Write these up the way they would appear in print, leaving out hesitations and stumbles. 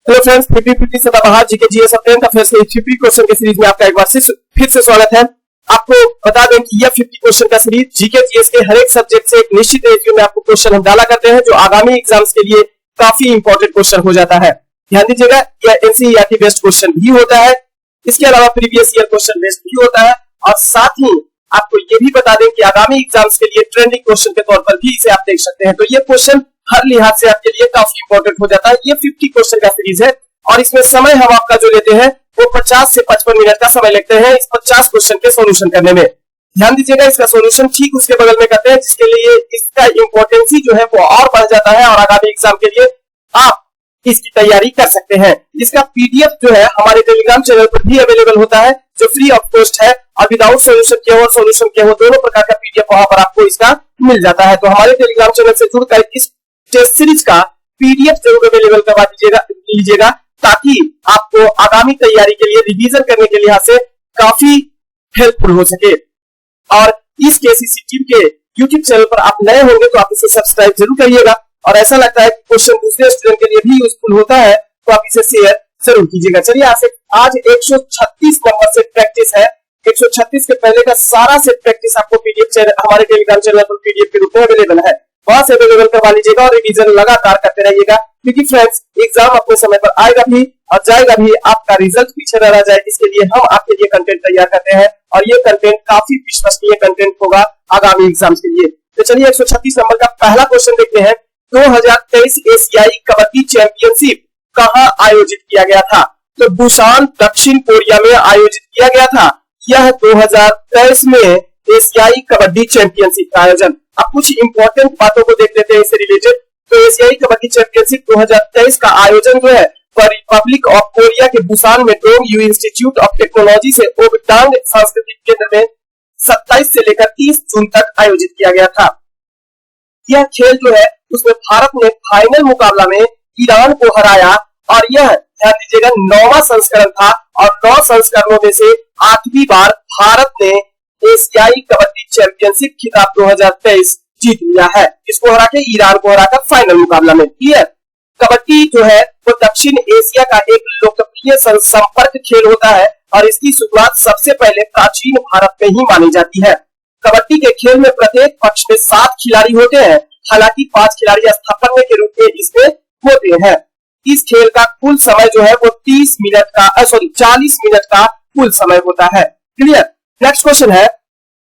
Hello friends, 50-50 सदाबहार GK GS update का फैसले 50 क्वेश्चन के सीरीज में आपका एक बार फिर से स्वागत है। आपको बता दें कि यह 50 क्वेश्चन का सीरीज जीके जीएस के हर एक सब्जेक्ट से एक निश्चित रेशियो में आपको क्वेश्चन हम डाला करते हैं, जो आगामी एग्जाम्स के लिए काफी इंपॉर्टेंट क्वेश्चन हो जाता है। ध्यान दीजिएगा, यह एनसीईआरटी बेस्ड क्वेश्चन भी होता है, इसके अलावा प्रीवियस ईयर क्वेश्चन बेस्ड भी होता है, और साथ ही आपको ये भी बता दें कि आगामी एग्जाम्स के लिए ट्रेंडिंग क्वेश्चन के तौर पर भी इसे आप देख सकते हैं। तो ये क्वेश्चन हर लिहाज से आपके लिए काफी इंपॉर्टेंट हो जाता है। ये 50 क्वेश्चन का सीरीज है और इसमें समय हम आपका जो लेते हैं वो 50 से 55 मिनट का समय लेते हैं इस 50 क्वेश्चन के सॉल्यूशन करने में। ध्यान दीजिएगा, इसका सॉल्यूशन ठीक उसके बगल में करते हैं, जिसके लिए इसका इंपॉर्टेंस जो है वो और बढ़ जाता है और आगामी एग्जाम के लिए आप इसकी तैयारी कर सकते हैं। इसका पीडीएफ जो है हमारे टेलीग्राम चैनल पर भी अवेलेबल होता है, जो फ्री ऑफ कॉस्ट है, और विदाउट सॉल्यूशन किया हुआ सॉल्यूशन किया हुआ दोनों प्रकार का पीडीएफ वहां पर आपको इसका मिल जाता है। तो हमारे टेलीग्राम चैनल से जुड़कर इस टेस्ट सीरीज का पीडीएफ जरूर अवेलेबल करवा लीजिएगा, ताकि आपको आगामी तैयारी के लिए रिवीजन करने के लिहाज से काफी हेल्पफुल हो सके। और इस केसीसी टीम के यूट्यूब चैनल पर आप नए होंगे तो आप इसे सब्सक्राइब जरूर करिएगा, और ऐसा लगता है कि क्वेश्चन दूसरे स्टूडेंट के लिए भी यूजफुल होता है तो आप इसे शेयर जरूर कीजिएगा। चलिए आज 136 नंबर से प्रैक्टिस है। 136 के पहले का सारा सेट प्रैक्टिस आपको पीडीएफ चैनल हमारे टेलीग्राम चैनल पर पीडीएफ के रूप में अवेलेबल है, वहां से अवेलेबल करवा लीजिएगा और रिवीजन लगातार करते रहिएगा, क्योंकि फ्रेंड्स एग्जाम अपने समय पर आएगा भी और जाएगा भी, आपका रिजल्ट पीछे न रह जाए इसके लिए हम आपके लिए कंटेंट तैयार करते हैं, और ये कंटेंट काफी विश्वसनीय कंटेंट होगा आगामी एग्जाम्स के लिए। तो चलिए 136 नंबर का पहला क्वेश्चन देखते हैं। 2023 एशियाई कबड्डी चैंपियनशिप कहां आयोजित किया गया था? तो बुसान, दक्षिण कोरिया में आयोजित किया गया था। यह 2023 में एशियाई कबड्डी चैंपियनशिप का आयोजन। अब कुछ इंपॉर्टेंट बातों को देख लेते हैं इससे रिलेटेड। तो एशियाई कबड्डी चैंपियनशिप 2023 का आयोजन जो है रिपब्लिक ऑफ कोरिया के बुसान में डोंगयू इंस्टीट्यूट ऑफ टेक्नोलॉजी से ओबडांग सांस्कृतिक केंद्र में 27 से लेकर 30 जून तक आयोजित किया गया था। यह खेल जो है उसमें भारत ने फाइनल मुकाबला में ईरान को हराया, और यह ध्यान दीजिएगा 9वां संस्करण था, और 9 संस्करणों में से 8वीं बार भारत ने एशियाई कबड्डी चैंपियनशिप खिताब 2023 जीत लिया है, इसको हरा के, ईरान को हराकर फाइनल मुकाबला में। क्लियर? कबड्डी जो है वो दक्षिण एशिया का एक लोकप्रिय संपर्क खेल होता है, और इसकी शुरुआत सबसे पहले प्राचीन भारत में ही मानी जाती है। कबड्डी के खेल में प्रत्येक पक्ष में 7 खिलाड़ी होते हैं, हालांकि 5 खिलाड़ी स्थापना के रूप में इसमें होते हैं। इस खेल का कुल समय जो है वो 40 मिनट का कुल समय होता है। क्लियर? नेक्स्ट क्वेश्चन है,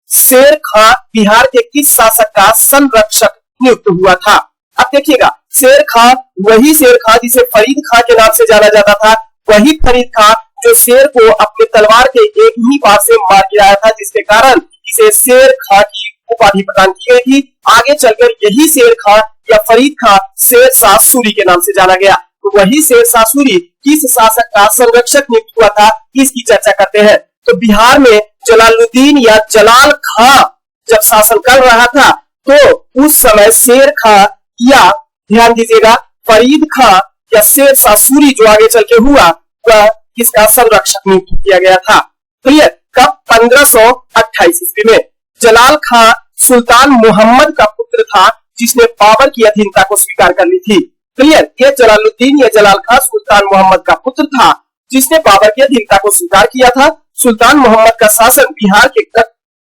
शेर खां बिहार के किस शासक का संरक्षक नियुक्त हुआ था? अब देखिएगा, शेर खां वही शेर खां जिसे फरीद खां के नाम से जाना जाता था, वही फरीद खां जो शेर को अपने तलवार के एक ही बार से मार गिराया था, जिसके कारण इसे शेर खां की उपाधि प्रदान की गई थी। आगे चलकर यही शेर खां या फरीद खां शेर शाह सूरी के नाम से जाना गया। तो वही शेर शाह सूरी किस शासक का संरक्षक नियुक्त हुआ था, इसकी चर्चा करते हैं। तो बिहार में जलालुद्दीन या जलाल खां जब शासन कर रहा था, तो उस समय शेर खां या ध्यान दीजिएगा फरीद खां या शेर शाह सूरी जो आगे चल के हुआ, वह किसका संरक्षक नियुक्त किया गया था? क्लियर? कब? 1528 ईस्वी में। जलाल खां सुल्तान मोहम्मद का पुत्र था, जिसने बाबर की अधीनता को स्वीकार कर ली थी। क्लियर? ये जलालुद्दीन या जलाल खां सुल्तान मोहम्मद का पुत्र था, जिसने बाबर की अधीनता को स्वीकार किया था। सुल्तान मोहम्मद का शासन बिहार के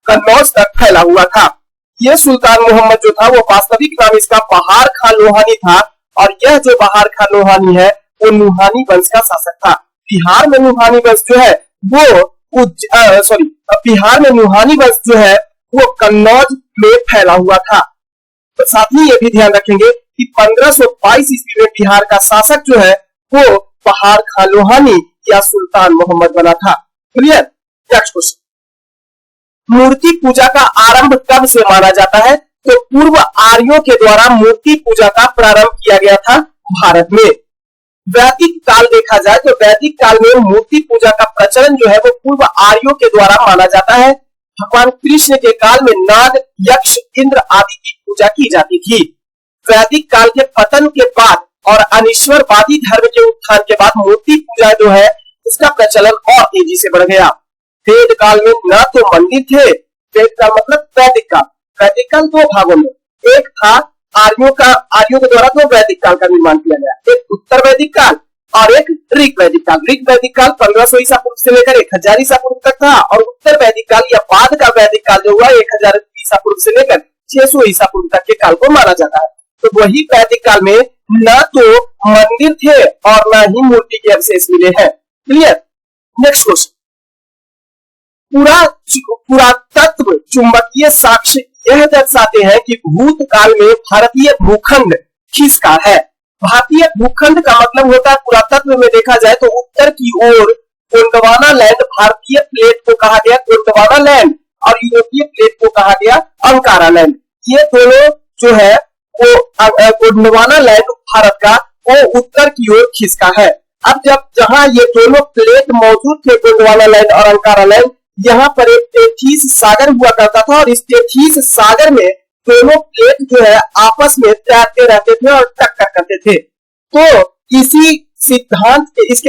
कन्नौज तक फैला हुआ था। यह सुल्तान मोहम्मद जो था वो वास्तविक नाम इसका बहार खां लोहानी था, और यह जो बहार खां लोहानी है वो नुहानी वंश का शासक था। बिहार में नुहानी वंश जो है बिहार में नुहानी वंश जो है वो कन्नौज में फैला हुआ था। तो साथ ही ये भी ध्यान रखेंगे कि 1522 ईस्वी में बिहार का शासक जो है वो बहार खां लोहानी या सुल्तान मोहम्मद बना था। क्लियर? नेक्स्ट क्वेश्चन, मूर्ति पूजा का आरंभ कब से माना जाता है? तो पूर्व आर्यों के द्वारा मूर्ति पूजा का प्रारंभ किया गया था भारत में। वैदिक काल देखा जाए तो वैदिक काल में मूर्ति पूजा का प्रचलन जो है वो पूर्व आर्यों के द्वारा माना जाता है। भगवान कृष्ण के काल में नाग, यक्ष, इंद्र आदि की पूजा की जाती थी। वैदिक काल के पतन के बाद और अनिश्वरवादी धर्म के उत्थान के बाद मूर्ति पूजा जो है इसका प्रचलन और तेजी से बढ़ गया। वेद काल में न तो मंदिर थे, वेद का मतलब वैदिक काल 2 भागों में, एक था आर्यों के द्वारा तो वैदिक काल का निर्माण किया गया, एक उत्तर वैदिक काल और एक ऋग वैदिक काल। ऋग वैदिक काल 1500 ईसा पूर्व से लेकर 1000 ईसा पूर्व तक था, और उत्तर वैदिक काल या बाद का वैदिक काल जो हुआ 1000 ईसा पूर्व से लेकर 600 ईसा पूर्व तक के काल को माना जाता है। तो वही वैदिक काल में न तो मंदिर थे और न ही मूर्ति के अवशेष मिले हैं। क्लियर। नेक्स्ट क्वेश्चन, पुरातत्व चुंबकीय साक्ष्य यह दर्शाते हैं कि भूतकाल में भारतीय भूखंड खिसका है। भारतीय भूखंड का मतलब होता है, पुरातत्व में देखा जाए तो उत्तर की ओर गोंडवाना लैंड भारतीय प्लेट को कहा गया गोंडवाना लैंड, और यूरोपीय प्लेट को कहा गया अंकारा लैंड। ये दोनों जो है वो गोंडवाना लैंड भारत का वो उत्तर की ओर खिसका है। अब जब जहां ये दोनों प्लेट मौजूद थे, गोंडवाना लैंड और अंकारा लैंड, यहाँ पर एक टेथीस सागर हुआ करता था, और इस टेथीस सागर में दोनों प्लेट जो है आपस में तैरते रहते थे और टक्कर करते थे। तो इसके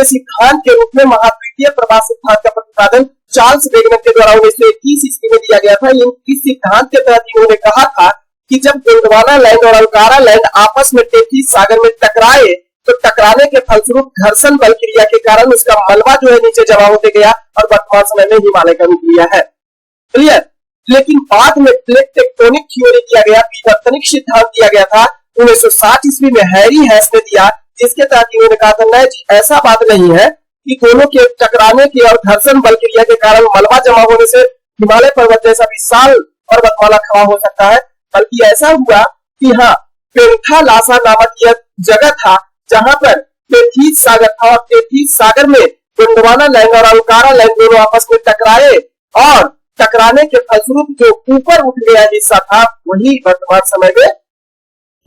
सिद्धांत के रूप में महाद्वीपीय प्रवाह सिद्धांत का प्रतिपादन चार्ल्स वेगनर के द्वारा 1921 ईस्वी में दिया गया था। इस सिद्धांत के तहत इन्होंने कहा था कि जब गोंडवाना लैंड और अंकारा लैंड आपस में टेथीस सागर में टकराए, तो टकराने के फलस्वरूप घर्षण बल क्रिया के कारण उसका मलबा जो है नीचे जमा होते गया और वर्तमान समय में हिमालय का रूप लिया है। क्लियर। लेकिन बाद में प्लेट टेक्टोनिक थ्योरी दिया गया, विवर्तनिक सिद्धांत दिया गया था 1960 ईस्वी में हैरी हैस ने दिया, जिसके तहत इन्होंने कहा था नहीं जी, ऐसा बात नहीं है कि दोनों के टकराने के और घर्षण बल क्रिया के कारण मलबा जमा होने से हिमालय पर्वत जैसा विशाल पर्वतमाला खड़ा हो सकता है, बल्कि ऐसा हुआ कि हाँ, पेंथालासा नामक यह जगह था जहां पर टेथीस सागर था, और टेथीस सागर में गोंडवाना लैंड और अंकारा लैंड दोनों आपस में टकराए, और टकराने के फलस्वरूप जो ऊपर उठ गया हिस्सा था वही वर्तमान समय में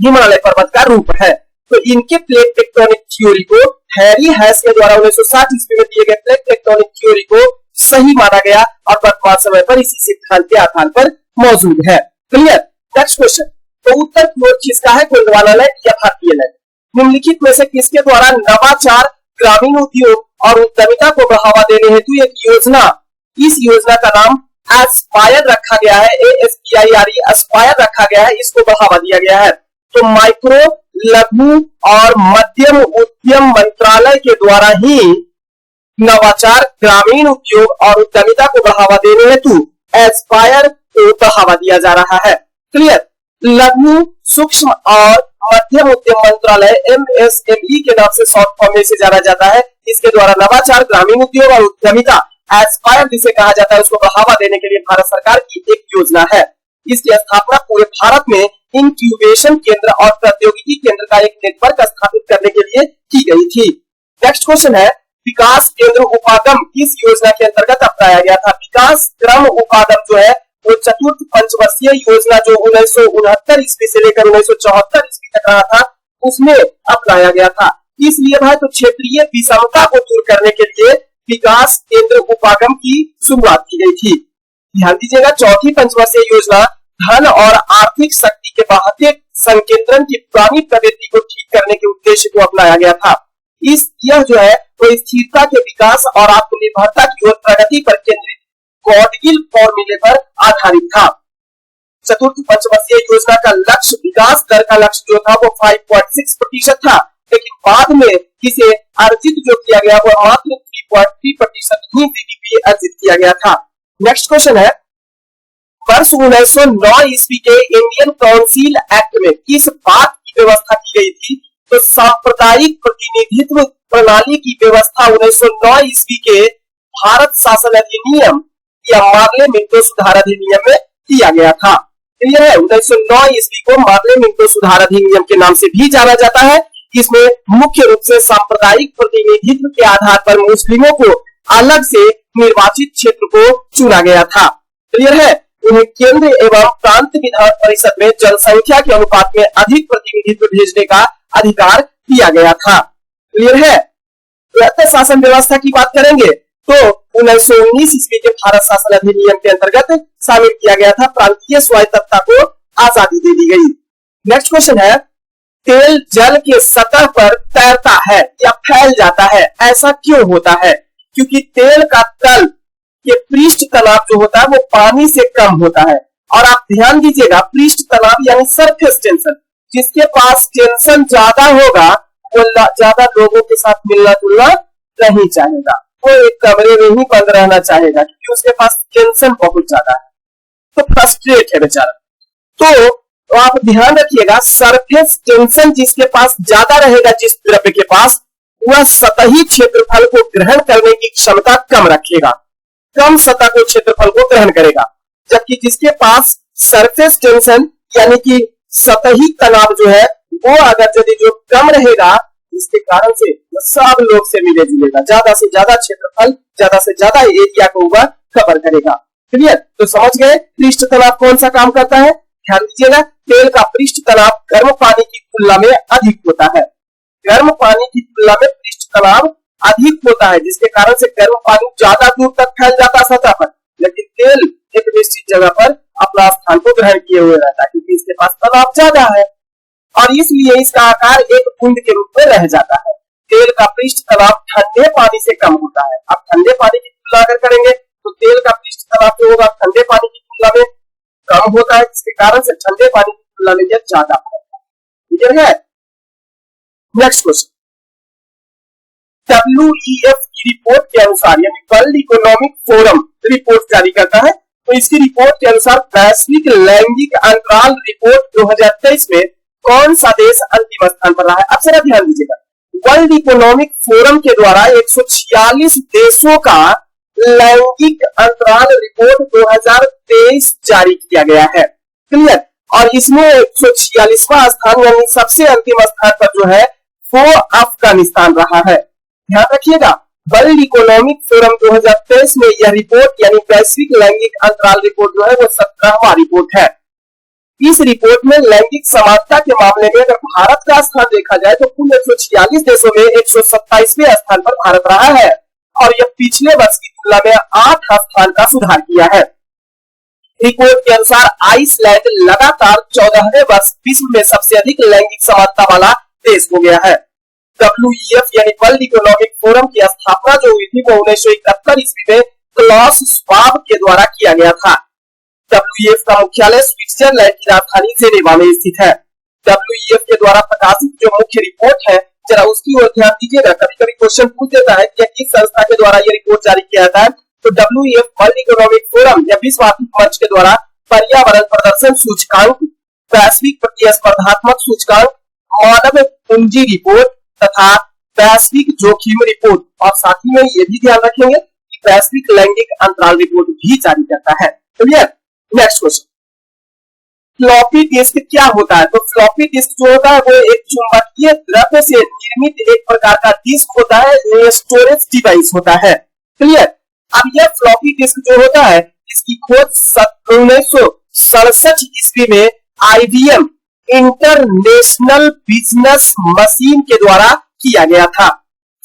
हिमालय पर्वत का रूप है। तो इनके प्लेट टेक्टोनिक थ्योरी को हैरी हैस के द्वारा 1960 ईस्वी में दिए गए प्लेट टेक्टोनिक थ्योरी को सही माना गया, और वर्तमान समय पर इसी सिद्धांत के आधार पर मौजूद है। क्लियर। नेक्स्ट क्वेश्चन, तो उत्तर की ओर खिसका है गोंडवाना लैंड या भारतीय लैंड। निम्नलिखित में से किसके द्वारा नवाचार, ग्रामीण उद्योग और उद्यमिता को बढ़ावा देने हेतु एक योजना, इस योजना का नाम एस्पायर रखा गया है, ASPIRE एस्पायर रखा गया है, इसको बढ़ावा दिया गया है। तो माइक्रो, लघु और मध्यम उद्यम मंत्रालय के द्वारा ही नवाचार, ग्रामीण उद्योग और उद्यमिता को बढ़ावा देने हेतु एस्पायर को बढ़ावा दिया जा रहा है। क्लियर। लघु, सूक्ष्म और मध्यम उद्यम मंत्रालय MSME के नाम से शॉर्ट फॉर्म में से जाना जाता है। इसके द्वारा नवाचार, ग्रामीण उद्योग और उद्यमिता एस्पायर जिसे कहा जाता है, उसको बढ़ावा देने के लिए भारत सरकार की एक योजना है। इसकी स्थापना पूरे भारत में इंक्यूबेशन केंद्र और प्रौद्योगिकी केंद्र का एक नेटवर्क स्थापित करने के लिए की गई थी। नेक्स्ट क्वेश्चन है, विकास केंद्र उपागम किस योजना के अंतर्गत अपनाया गया था। विकास क्रम उपागम जो है वो चतुर्थ पंचवर्षीय योजना जो 1969 ईस्वी से लेकर 1974 ईस्वी तक रहा था, उसमें अपनाया गया था। इसलिए भाई तो क्षेत्रीय विषमता को दूर करने के लिए विकास केंद्र उपागम की शुरुआत की गई थी। ध्यान दीजिएगा, चौथी पंचवर्षीय योजना धन और आर्थिक शक्ति के बढ़ते संकेंद्रण की पुरानी प्रवृत्ति को ठीक करने के उद्देश्य को अपनाया गया था। यह जो है वो स्थिरता के विकास और आत्मनिर्भरता की ओर प्रगति पर केंद्रित गॉडगिल फॉर्मूले पर आधारित था। चतुर्थ पंचवर्षीय योजना का लक्ष्य, विकास दर का लक्ष्य जो था वो 5.6% था, लेकिन बाद में इसे अर्जित जो किया गया वो मात्र 3.3% ही जीडीपी अर्जित किया गया था। नेक्स्ट क्वेश्चन है, वर्ष 1909 ईस्वी के इंडियन काउंसिल एक्ट में किस बात की व्यवस्था की गई थी। तो सांप्रदायिक प्रतिनिधित्व प्रणाली की व्यवस्था 1909 ईस्वी के भारत शासन अधिनियम या मार्ले मिंटो सुधार अधिनियम में किया गया था। क्लियर है। 1909 ईस्वी को मार्ले मिंटो सुधार अधिनियम के नाम से भी जाना जाता है। इसमें मुख्य रूप से सांप्रदायिक प्रतिनिधित्व के आधार पर मुस्लिमों को अलग से निर्वाचित क्षेत्र को चुना गया था। क्लियर है। उन्हें केंद्र एवं प्रांत विधान परिषद में जनसंख्या के अनुपात में अधिक प्रतिनिधित्व भेजने का अधिकार दिया गया था। क्लियर है। स्वायत्त शासन व्यवस्था की बात करेंगे तो 1919 ईस्वी के भारत शासन अधिनियम के अंतर्गत शामिल किया गया था। प्रांतीय स्वायत्तता को आजादी दे दी गई। नेक्स्ट क्वेश्चन है, तेल जल के सतह पर तैरता है या फैल जाता है, ऐसा क्यों होता है। क्योंकि तेल का तल के पृष्ठ तनाव जो होता है वो पानी से कम होता है। और आप ध्यान दीजिएगा, पृष्ठ तनाव यानी सरफेस टेंशन, जिसके पास टेंशन ज्यादा होगा वो ज्यादा लोगों के साथ मिलना जुलना नहीं चाहेगा, वो एक कमरे में ही बंद रहना चाहेगा क्योंकि उसके पास टेंशन बहुत ज्यादा है, तो फ्रस्ट्रेट है बेचारा। तो आप ध्यान रखिएगा, सरफेस टेंशन जिसके पास ज्यादा रहेगा, जिस द्रव्य के पास, वह सतही क्षेत्रफल को ग्रहण करने की क्षमता कम रखेगा, कम सतह को क्षेत्रफल को ग्रहण करेगा। जबकि जिसके पास सरफेस टेंशन यानी कि सतही तनाव जो है वो अगर यदि जो कम रहेगा, इसके कारण से सब लोग से मिले जुलेगा, ज्यादा से ज्यादा क्षेत्रफल, ज्यादा से ज्यादा एरिया को वह कवर करेगा। क्लियर? तो समझ गए पृष्ठ तनाव कौन सा काम करता है। ध्यान दीजिएगा, तेल का पृष्ठ तनाव गर्म पानी की तुलना में अधिक होता है, गर्म पानी की तुलना में पृष्ठ तनाव अधिक होता है, जिसके कारण से गर्म पानी ज्यादा दूर तक फैल जाता है सतह पर, लेकिन तेल एक निश्चित जगह पर अपना स्थान को ग्रहण किए हुए रहता है क्योंकि इसके पास तनाव ज्यादा है और इसलिए इसका आकार एक बूंद के रूप में रह जाता है। तेल का पृष्ठ तनाव ठंडे पानी से कम होता है। अब ठंडे पानी की तुलना अगर करेंगे तो तेल का पृष्ठ तनाव जो होगा ठंडे पानी की तुलना में कम होता है, जिसके कारण से ठंडे पानी की तुलना में यह ज्यादा होता है। क्लियर है? नेक्स्ट क्वेश्चन, WEF की रिपोर्ट के अनुसार, यानी वर्ल्ड इकोनॉमिक फोरम रिपोर्ट जारी करता है, तो इसकी रिपोर्ट के अनुसार वैश्विक लैंगिक अंतराल रिपोर्ट 2023 में कौन सा देश अंतिम स्थान पर रहा है। अब जरा ध्यान दीजिएगा, वर्ल्ड इकोनॉमिक फोरम के द्वारा 146 देशों का लैंगिक अंतराल रिपोर्ट 2023 जारी किया गया है। क्लियर? और इसमें 146वां स्थान यानी सबसे अंतिम स्थान पर जो है वो अफगानिस्तान रहा है। ध्यान रखिएगा, वर्ल्ड इकोनॉमिक फोरम 2023 में यह रिपोर्ट यानी वैश्विक लैंगिक अंतराल रिपोर्ट जो है वो 17वां रिपोर्ट है। इस रिपोर्ट में लैंगिक समानता के मामले में अगर भारत का स्थान देखा जाए तो कुल 146 देशों में 127वें स्थान पर भारत रहा है और यह पिछले वर्ष की तुलना में 8 स्थान का सुधार किया है। रिपोर्ट के अनुसार आइसलैंड लगातार 14वें वर्ष विश्व में सबसे अधिक लैंगिक समानता वाला देश हो गया है। WEF यानी वर्ल्ड इकोनॉमिक फोरम की स्थापना जो हुई थी वो 1971 ईस्वी में क्लॉस श्वाब के द्वारा किया गया था। WEF का मुख्यालय स्विट्जरलैंड की राजधानी जेनेवा में स्थित है। WEF के द्वारा प्रकाशित जो मुख्य रिपोर्ट है, जरा उसकी ओर ध्यान दीजिएगा। कभी कभी क्वेश्चन पूछ देता है कि किस संस्था के द्वारा ये रिपोर्ट जारी किया जाता है, तो WEF वर्ल्ड इकोनॉमिक फोरम या विश्व आर्थिक मंच के द्वारा पर्यावरण प्रदर्शन सूचकांक, वैश्विक प्रतिस्पर्धात्मक सूचकांक, मानव पूंजी रिपोर्ट तथा वैश्विक जोखिम रिपोर्ट और साथ ही में ये भी ध्यान रखेंगे कि वैश्विक लैंगिक अंतराल रिपोर्ट भी जारी करता है। Clear? Next question, floppy disk क्या होता है। तो फ्लॉपी डिस्क जो होता है वो एक चुंबकीय द्रव्य से निर्मित एक प्रकार का डिस्क होता है, ये स्टोरेज डिवाइस होता है। क्लियर? अब यह फ्लॉपी डिस्क जो होता है इसकी खोज 1967 ईस्वी में IBM इंटरनेशनल बिजनेस मशीन के द्वारा किया गया था।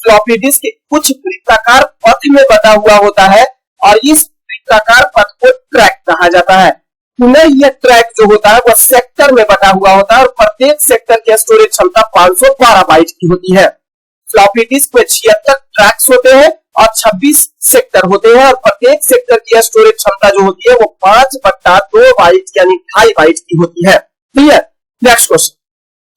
फ्लॉपी डिस्क कुछ वृत्ताकार पथ में बटा हुआ होता है और इस वृत्ताकार पथ को ट्रैक कहा जाता है। पुनः यह ट्रैक जो होता है वह सेक्टर में बटा हुआ होता है और प्रत्येक सेक्टर की स्टोरेज क्षमता 512 बाइट की होती है। फ्लॉपी डिस्क में 76 ट्रैक्स होते हैं और 26 सेक्टर होते हैं और प्रत्येक सेक्टर की स्टोरेज क्षमता जो होती है वो 5/2 बाइट यानी 2.5 बाइट की होती है। क्लियर? नेक्स्ट क्वेश्चन,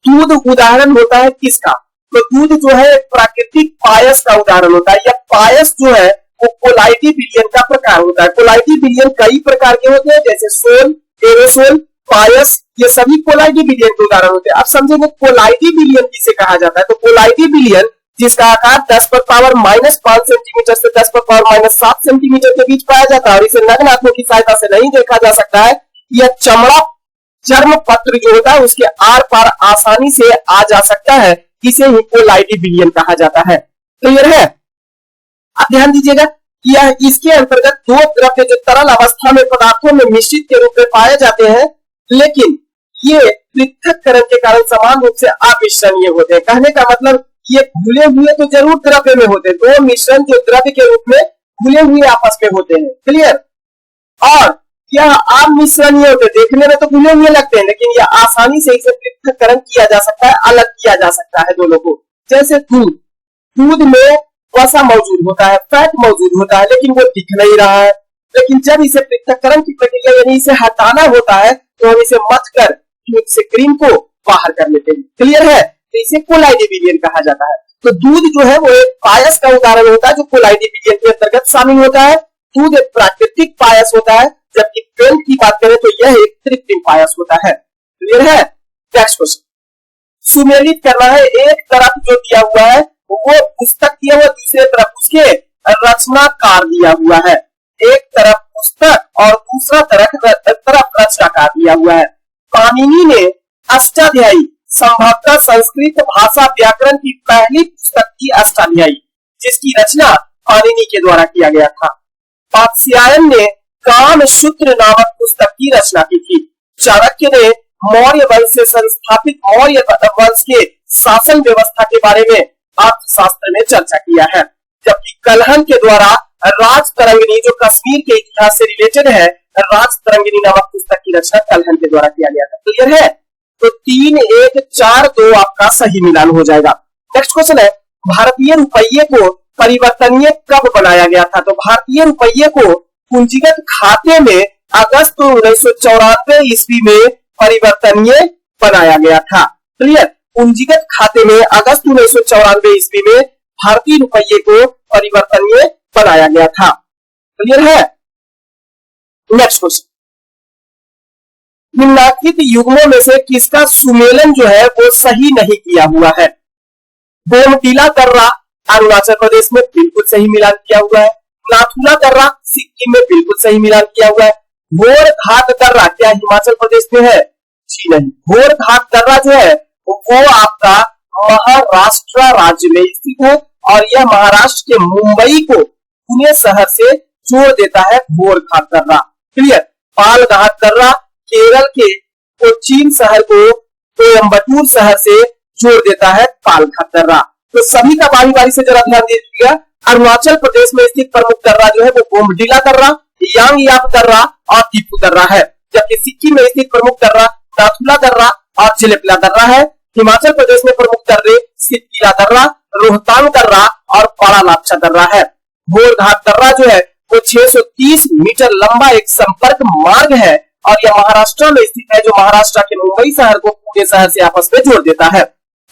दूध उदाहरण होता है किसका। तो दूध जो है एक प्राकृतिक पायस का उदाहरण होता है। यह पायस जो है वो कोलाइडी विलयन का प्रकार होता है। कोलाइडी विलयन कई प्रकार के होते हैं, जैसे सोल, एरोसोल, पायस, ये सभी कोलाइडी विलयन के उदाहरण होते हैं। अब समझेंगे कोलाइडी विलयन किसे कहा जाता है। तो कोलाइडी विलयन जिसका आकार 10⁻⁻5 सेंटीमीटर से 10⁻⁻7 सेंटीमीटर के बीच पाया जाता है और इसे नग्न आंखों की सहायता से नहीं देखा जा सकता है। यह चर्म पत्र जो होता है उसके आर पार आसानी से आ जा सकता है, इसे ही कोलाइडी विलयन कहा जाता है। क्लियर है? अब ध्यान दीजिएगा, यह इसके अंतर्गत दो द्रव्य जो तरल अवस्था में पदार्थों में मिश्रित के रूप में पाए जाते हैं, लेकिन ये पृथक्करण के कारण समान रूप से अमिश्रणीय होते हैं। कहने का मतलब ये घुले हुए तो जरूर द्रव्य में होते हैं, दो मिश्रण जो द्रव्य के रूप में घुले हुए आपस में होते हैं। क्लियर? और यह अमिश्रणीय होते हैं, देखने में तो घुले हुए लगते हैं लेकिन यह आसानी से इसे पृथक्करण किया जा सकता है, अलग किया जा सकता है दोनों को। जैसे दूध में वसा मौजूद होता है, फैट मौजूद होता है, लेकिन वो दिख नहीं रहा है। लेकिन जब इसे पृथक्करण की प्रक्रिया यानी इसे हटाना होता है तो हम इसे मथ कर दूध से क्रीम को बाहर कर लेते हैं। क्लियर है? तो इसे कोलाइडिबिलियन कहा जाता है। तो दूध जो है वो एक पायस का उदाहरण होता है जो कोलाइडिबिलियन के अंतर्गत शामिल होता है। दूध एक प्राकृतिक पायस होता है, जबकि पेंट की बात करें तो यह एक कृत्रिम पायस होता है। क्लियर है? नेक्स्ट क्वेश्चन, सुमेलित करना है। एक तरफ जो दिया हुआ है वो पुस्तक दिया हुआ, दूसरे तरफ उसके रचनाकार दिया हुआ है। एक तरफ पुस्तक और दूसरा तरफ रचनाकार दिया हुआ है। पाणिनि ने अष्टाध्यायी, संभवतः संस्कृत भाषा व्याकरण की पहली पुस्तक थी अष्टाध्यायी, जिसकी रचना पाणिनि के द्वारा किया गया था। वात्स्यायन ने कामसूत्र नामक पुस्तक की रचना की थी। चाणक्य ने मौर्य वंश से संस्थापित मौर्य वंश के शासन व्यवस्था के बारे में अर्थशास्त्र में चर्चा किया है। जबकि कलहन के द्वारा राजतरंगिणी, जो कश्मीर के इतिहास से रिलेटेड है, राजतरंगिणी नामक पुस्तक की रचना कलहन के द्वारा किया गया था। क्लियर है? तो 3, 1, 4, 2 आपका सही मिलान हो जाएगा। नेक्स्ट क्वेश्चन है, भारतीय रुपये को परिवर्तनीय कब बनाया गया था? तो भारतीय रुपये को पूंजीगत खाते में अगस्त 1994 ईस्वी में परिवर्तनीय बनाया गया था। क्लियर? पूंजीगत खाते में अगस्त 1994 ईस्वी में भारतीय रुपये को परिवर्तनीय बनाया गया था। क्लियर है? नेक्स्ट क्वेश्चन, निम्नलिखित युग्मों में से किसका सुमेलन जो है वो सही नहीं किया हुआ है? बोमडिला दर्रा अरुणाचल प्रदेश में बिल्कुल सही मिलान किया हुआ है। नाथुला दर्रा सिक्किम में बिल्कुल सही मिलान किया हुआ है। घोर घाट दर्रा क्या हिमाचल प्रदेश में है? जी नहीं। घोर घाट दर्रा जो है वो आपका महाराष्ट्र राज्य में स्थित है और यह महाराष्ट्र के मुंबई को पुणे शहर से जोड़ देता है। घोर घाट दर्रा। क्लियर? पाल घाट दर्रा केरल के कोचीन शहर को कोयम्बटूर शहर से जोड़ देता है। पाल घाट दर्रा। तो सभी का बारी बारी से जरा ध्यान दीजिएगा। अरुणाचल प्रदेश में स्थित प्रमुख दर्रा जो है वो बोमडिला दर्रा, यांगयाप दर्रा और टीपू दर्रा है। जबकि सिक्किम में स्थित प्रमुख दर्रा नाथुला दर्रा और चिलेपला दर्रा है। हिमाचल प्रदेश में प्रमुख दर्रे सितगिरा दर्रा, रोहतांग दर्रा और बड़ा लापचा दर्रा है। घोर घाट दर्रा जो है वो 630 मीटर लंबा एक संपर्क मार्ग है और यह महाराष्ट्र में स्थित है, जो महाराष्ट्र के मुंबई शहर को पुणे शहर से आपस में जोड़ देता है।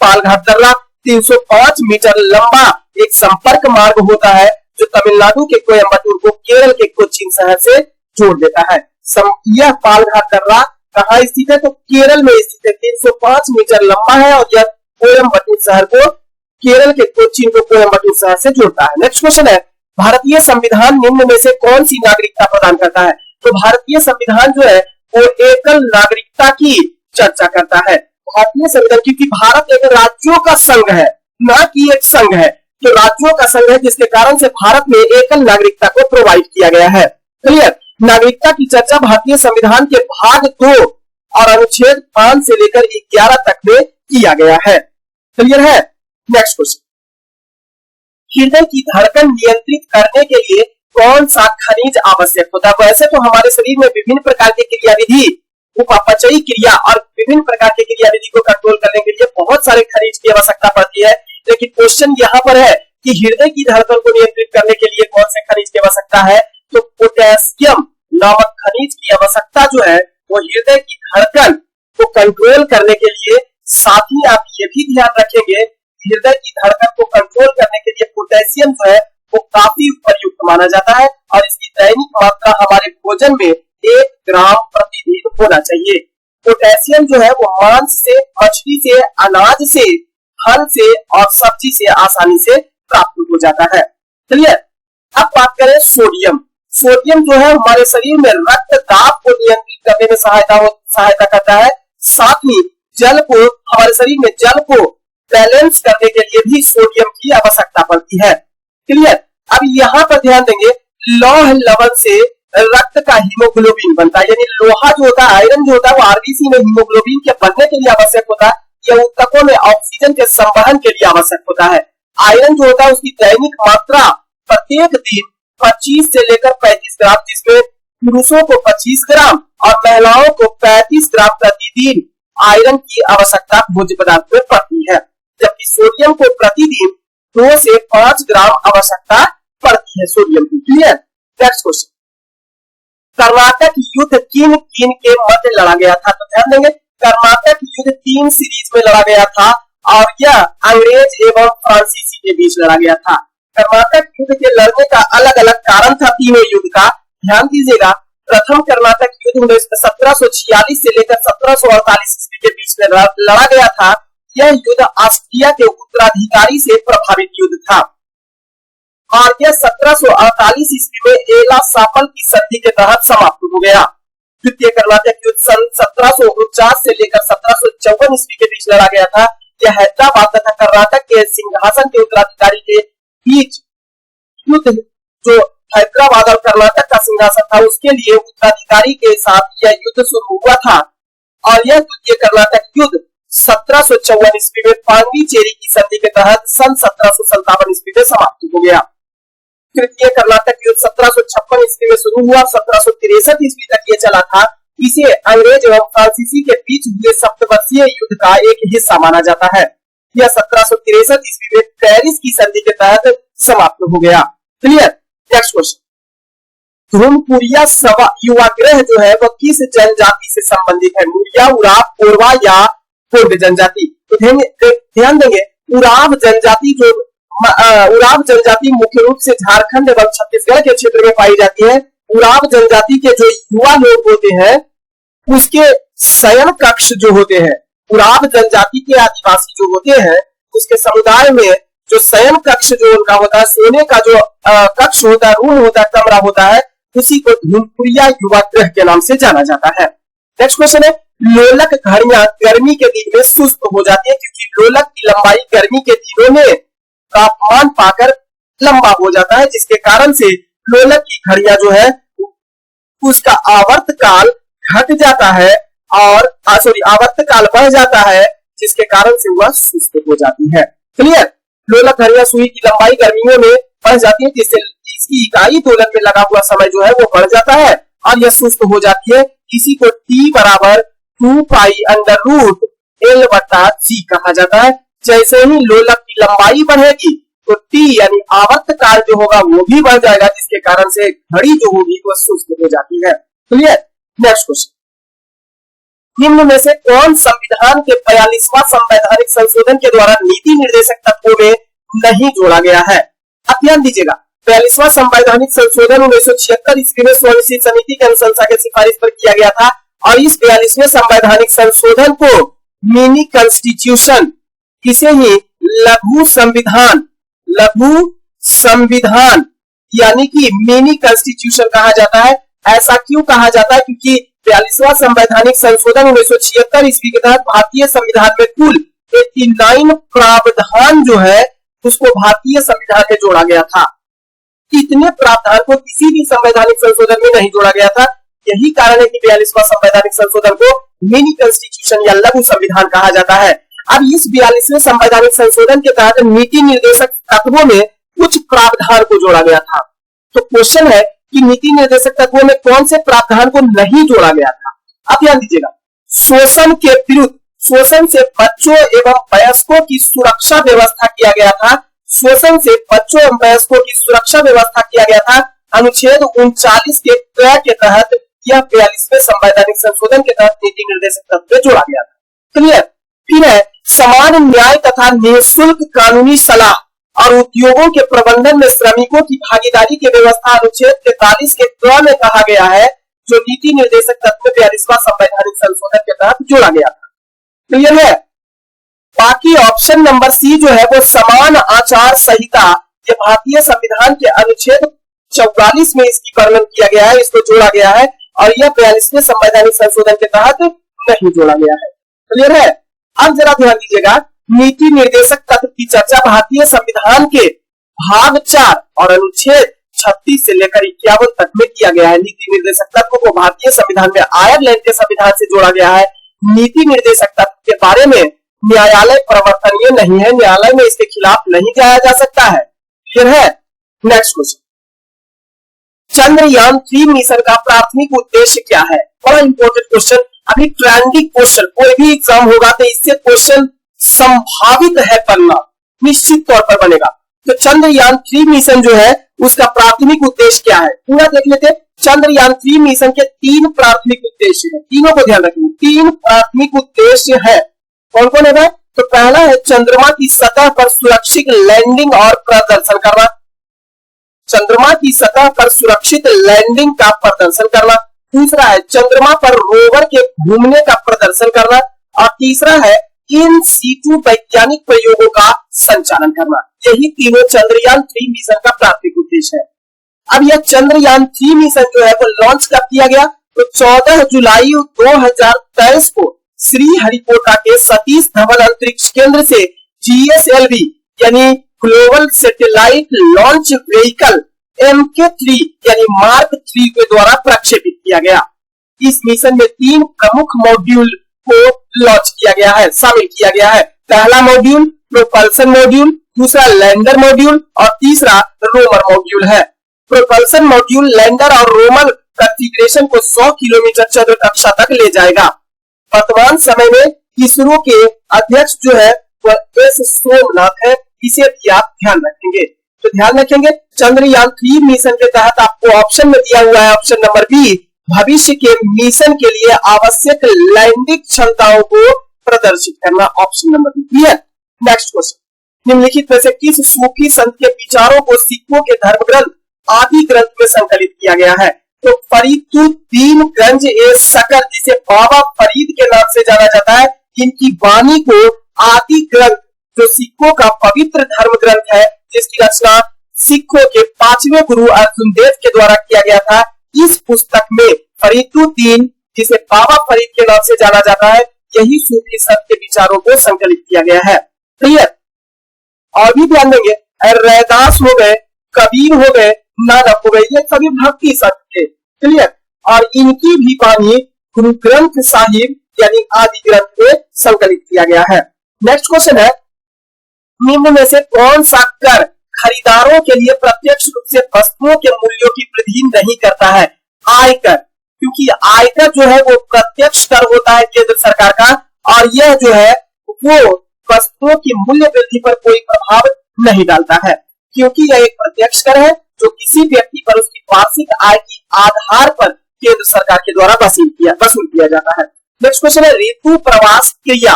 पाल घाट दर्रा 305 मीटर लंबा एक संपर्क मार्ग होता है, जो तमिलनाडु के कोयम्बटूर को केरल के कोचीन शहर से जोड़ देता है। यह पाल घाट दर्रा कहाँ स्थित है? तो केरल में स्थित है। 305 मीटर लंबा है और यह कोयम्बटूर शहर को, केरल के कोचीन को कोयम्बटूर शहर से जोड़ता है। नेक्स्ट क्वेश्चन है, भारतीय संविधान निम्न में से कौन सी नागरिकता प्रदान करता है? तो भारतीय संविधान जो है वो एकल नागरिकता की चर्चा करता है। भारतीय संविधान, क्योंकि भारत एक राज्यों का संघ है, ना कि एक संघ है, तो राज्यों का संघ है, जिसके कारण से भारत में एकल नागरिकता को प्रोवाइड किया गया है। क्लियर? नागरिकता की चर्चा भारतीय संविधान के भाग 2 और अनुच्छेद 5 से लेकर 11 तक में किया गया है। क्लियर है? नेक्स्ट क्वेश्चन, हृदय की धड़कन नियंत्रित करने के लिए कौन सा खनिज आवश्यक होता है? वैसे तो हमारे शरीर में विभिन्न प्रकार की क्रियाविधि, उपापचयी क्रिया और विभिन्न प्रकार की क्रियाविधि को कंट्रोल करने के लिए बहुत सारे खनिज की आवश्यकता पड़ती है, लेकिन क्वेश्चन यहाँ पर है कि हृदय की धड़कन को नियंत्रित करने के लिए कौन से खनिज की आवश्यकता है? तो पोटेशियम नामक खनिज की आवश्यकता जो है वो हृदय की धड़कन को कंट्रोल करने के लिए। साथ ही आप ये भी ध्यान रखेंगे, हृदय की धड़कन को कंट्रोल करने के लिए पोटेशियम जो है वो काफी उपयुक्त माना जाता है और इसकी दैनिक मात्रा हमारे भोजन में 1 ग्राम प्रतिदिन होना चाहिए। पोटेशियम जो है वो मांस से, मछली से, अनाज से, फल से और सब्जी से आसानी से प्राप्त हो जाता है। क्लियर? अब बात करें सोडियम। सोडियम जो है हमारे शरीर में रक्त दाब को नियंत्रित करने में सहायता करता है। साथ ही जल को, हमारे शरीर में जल को बैलेंस करने के लिए भी सोडियम की आवश्यकता पड़ती है। क्लियर? अब यहाँ पर ध्यान देंगे, लौह लवण से रक्त का हीमोग्लोबिन बनता है, यानी लोहा जो होता है, आयरन जो होता है वो आरबीसी में हीमोग्लोबिन के बनने के लिए आवश्यक होता है। यह ऊतकों में ऑक्सीजन के संवहन के लिए आवश्यक होता है। आयरन जो होता है उसकी दैनिक मात्रा प्रत्येक दिन 25 से लेकर 35 ग्राम, जिसमें पुरुषों को 25 ग्राम और महिलाओं को 35 ग्राम प्रतिदिन आयरन की आवश्यकता भोज्य पदार्थ में पड़ती है, जबकि सोडियम को प्रतिदिन 2 से 5 ग्राम आवश्यकता पड़ती है सोडियम की। क्लियर? नेक्स्ट क्वेश्चन, कर्नाटक युद्ध किन किन के मध्य लड़ा गया था? तो ध्यान देंगे, कर्नाटक युद्ध 3 सीरीज में लड़ा गया था और यह अंग्रेज एवं फ्रांसीसी के बीच लड़ा गया था। कर्नाटक युद्ध के लड़ने का अलग अलग कारण था तीनों युद्ध का। ध्यान दीजिएगा, प्रथम कर्नाटक युद्ध 1746 से लेकर 1748 ईस्वी के बीच में लड़ा गया था। यह युद्ध ऑस्ट्रिया के उत्तराधिकारी से प्रभावित युद्ध था और यह 1748 ईस्वी में एला सापल की संधि के तहत समाप्त हो गया। द्वितीय कर्नाटक युद्ध सन 1749 से लेकर 1754 ईस्वी के बीच लड़ा गया था। यह हैदराबाद तथा कर्नाटक के सिंहासन के उत्तराधिकारी के बीच युद्ध, जो हैदराबाद और कर्नाटक का सिंहासन था उसके लिए उत्तराधिकारी के साथ यह युद्ध शुरू हुआ था और यह द्वितीय कर्नाटक युद्ध 1754 ईस्वी में पांडिचेरी की संधि के तहत सन 1757 ईस्वी में समाप्त हो गया। तृतीय कर्नाटक युद्ध 1756 ईस्वी में शुरू हुआ, 1763 ईस्वी तक ये चला था। इसे अंग्रेज एवं फ्रांसीसी के बीच हुए सप्तवर्षीय युद्ध का एक हिस्सा माना जाता है। यह 1763 ईस्वी में पेरिस की संधि के तहत समाप्त हो गया। क्लियर? नेक्स्ट क्वेश्चन, धूमपुरिया युवाग्रह जो है वह किस जनजाति से संबंधित है? मुरिया, उराव, कोरवा या कुर्द जनजाति? तो ध्यान देंगे, उराव जनजाति मुख्य रूप से झारखंड एवं छत्तीसगढ़ के क्षेत्र में पाई जाती है। उराव जनजाति के जो युवा लोग होते हैं उसके शयन कक्ष जो होते हैं, उराव जनजाति के आदिवासी जो होते हैं उसके समुदाय में जो शयन कक्ष जो उनका होता है, सोने का जो कक्ष होता है, रूम होता है, कमरा होता है, उसी को धूमपुरिया युवाग्रह के नाम से जाना जाता है। नेक्स्ट क्वेश्चन है, लोलक घड़ियां गर्मी के दिन में सुस्त हो जाती है क्योंकि लोलक की लंबाई गर्मी के दिनों में तापमान पाकर लंबा हो जाता है, जिसके कारण से लोलक की घड़ियां जो है उसका आवर्त काल घट जाता है और आवर्त काल बढ़ जाता है, जिसके कारण से वह सुस्त हो जाती है। क्लियर? लोलक घड़ियां सुई की लंबाई गर्मियों में बढ़ जाती है, जिससे इसकी इकाई दोलन में लगा हुआ समय जो है वो बढ़ जाता है और यह सुस्त हो जाती है। इसी को T बराबर 2 पाई अंडर रूट L बटा G कहा जाता है। जैसे ही लोलक की लंबाई बढ़ेगी तो T यानी आवर्त काल जो होगा वो भी बढ़ जाएगा, जिसके कारण से घड़ी जो होगी वो सुस्त हो जाती है। क्लियर? नेक्स्ट क्वेश्चन, निम्न में से कौन संविधान के 42वां संवैधानिक संशोधन के द्वारा नीति निर्देशक तत्वों में नहीं जोड़ा गया है? अब ध्यान दीजिएगा, 42वां संवैधानिक संशोधन 1976 ईस्वी में स्वनिश्चित समिति की अनुशंसा की सिफारिश पर किया गया था और इस 42वें संवैधानिक संशोधन को मिनी कॉन्स्टिट्यूशन, इसे ही लघु संविधान यानी कि मिनी कॉन्स्टिट्यूशन कहा जाता है। ऐसा क्यों कहा जाता है? क्योंकि 42वां संवैधानिक संशोधन 1976 ईस्वी के तहत भारतीय संविधान में कुल 89 प्रावधान जो है उसको भारतीय संविधान में जोड़ा गया था। इतने प्रावधान को किसी भी संवैधानिक संशोधन में नहीं जोड़ा गया था। यही कारण है कि 42वां संवैधानिक संशोधन को मिनी कॉन्स्टिट्यूशन या लघु संविधान कहा जाता है। अब इस 42वें संवैधानिक संशोधन के तहत नीति निर्देशक तत्वों में कुछ प्रावधान को जोड़ा गया था। तो क्वेश्चन है कि नीति निर्देशक तत्वों में कौन से प्रावधान को नहीं जोड़ा गया था? अब ध्यान दीजिएगा, शोषण के विरुद्ध, शोषण से बच्चों एवं वयस्कों की सुरक्षा व्यवस्था किया गया था। शोषण से बच्चों एवं वयस्कों की सुरक्षा व्यवस्था किया गया था। अनुच्छेद 39 के क्रय के तहत यह 42वें संवैधानिक संशोधन के तहत नीति निर्देशक तत्व में जोड़ा गया था। क्लियर? फिर है समान न्याय तथा निःशुल्क कानूनी सलाह और उद्योगों के प्रबंधन में श्रमिकों की भागीदारी की व्यवस्था अनुच्छेद 43 के क्रय में कहा गया है, जो नीति निर्देशक तत्व 42वां संवैधानिक संशोधन के तहत जोड़ा गया था। क्लियर है? बाकी ऑप्शन नंबर सी जो है वो समान आचार संहिता, ये भारतीय संविधान के अनुच्छेद 44 में इसकी वर्णन किया गया है, इसको जोड़ा गया है और यह 42वें संवैधानिक संशोधन के तहत नहीं जोड़ा गया है। क्लियर है? अब जरा ध्यान दीजिएगा, नीति निर्देशक तत्व की चर्चा भारतीय संविधान के भाग 4 और अनुच्छेद 36 से लेकर 51 तक में किया गया है। नीति निर्देशक तत्व को भारतीय संविधान में आयरलैंड के संविधान से जोड़ा गया है। नीति निर्देशक तत्व के बारे में न्यायालय परिवर्तनीय नहीं है, न्यायालय में इसके खिलाफ नहीं जाया जा सकता है। फिर है नेक्स्ट क्वेश्चन, चंद्रयान 3 मिशन का प्राथमिक उद्देश्य क्या है? बड़ा इंपॉर्टेंट क्वेश्चन, अभी ट्रेंडिंग क्वेश्चन, कोई भी एग्जाम होगा तो इससे क्वेश्चन संभावित है बनना, निश्चित तौर पर बनेगा। तो चंद्रयान 3 मिशन जो है उसका प्राथमिक उद्देश्य क्या है, पूरा देख लेते। चंद्रयान 3 मिशन के 3 प्राथमिक उद्देश्य है, तीनों को ध्यान रखिए। 3 प्राथमिक उद्देश्य है, कौन कौन है भाई? तो पहला है चंद्रमा की सतह पर सुरक्षित लैंडिंग और प्रदर्शन करना, चंद्रमा की सतह पर सुरक्षित लैंडिंग का प्रदर्शन करना। दूसरा है चंद्रमा पर रोवर के घूमने का प्रदर्शन करना, और तीसरा है इन सीटू वैज्ञानिक प्रयोगों का संचालन करना। यही तीनों चंद्रयान 3 मिशन का प्राथमिक उद्देश्य है। अब यह चंद्रयान 3 मिशन जो है वो लॉन्च कब किया गया, तो 14 जुलाई 2023 को श्रीहरिकोटा के सतीश धवन अंतरिक्ष केंद्र से GSLV यानी global satellite launch vehicle MK3 यानी मार्क 3 के द्वारा प्रक्षेपित किया गया। इस मिशन में 3 प्रमुख मॉड्यूल को लॉन्च किया गया है, शामिल किया गया है। पहला मॉड्यूल प्रोपल्सन मॉड्यूल, दूसरा लैंडर मॉड्यूल और तीसरा रोवर मॉड्यूल है। प्रोपल्सन मॉड्यूल लैंडर और रोवर कॉन्फ़िगरेशन को 100 किलोमीटर चंद्र कक्षा तक ले जाएगा। वर्तमान समय में इसरो के अध्यक्ष जो है वह एस सोमनाथ है, इसे भी आप ध्यान रखेंगे। तो ध्यान रखेंगे चंद्रयान 3 मिशन के तहत आपको ऑप्शन में दिया हुआ है ऑप्शन नंबर बी, भविष्य के मिशन के लिए आवश्यक लैंडिंग क्षमताओं को प्रदर्शित करना, option number B. Clear. Next question, निम्नलिखित में से किस सूफी संत के विचारों को सिखों के धर्म ग्रंथ आदि ग्रंथ में संकलित किया गया है, तो फरीदुद्दीन गंज ए शकर, जिसे बाबा फरीद के नाम से जाना जाता है, इनकी वाणी को आदि ग्रंथ जो सिखों का पवित्र धर्म ग्रंथ है, जिसकी रचना सिखों के 5वें गुरु अर्जुन देव के द्वारा किया गया था, इस पुस्तक में फरीदुद्दीन, जिसे बाबा फरीद के नाम से जाना जाता है, यही सूफी संत के विचारों को संकलित किया गया है। क्लियर। और भी ध्यान देंगे, रैदास हो गए, कबीर हो गए, नानक हो गए, ये सभी भक्ति संत थे। क्लियर। और इनकी भी वाणी गुरु ग्रंथ साहिब यानी आदि ग्रंथ में संकलित किया गया है। नेक्स्ट क्वेश्चन है, निम्न में से कौन सा कर खरीदारों के लिए प्रत्यक्ष रूप से वस्तुओं के मूल्यों की वृद्धि नहीं करता है? आयकर, क्योंकि आयकर जो है वो प्रत्यक्ष कर होता है केंद्र सरकार का, और यह जो है वो वस्तुओं की मूल्य वृद्धि पर कोई प्रभाव नहीं डालता है, क्योंकि यह एक प्रत्यक्ष कर है जो किसी व्यक्ति पर उसकी वार्षिक आय के आधार पर केंद्र सरकार के द्वारा वसूल किया जाता है। नेक्स्ट क्वेश्चन है, ऋतु प्रवास क्रिया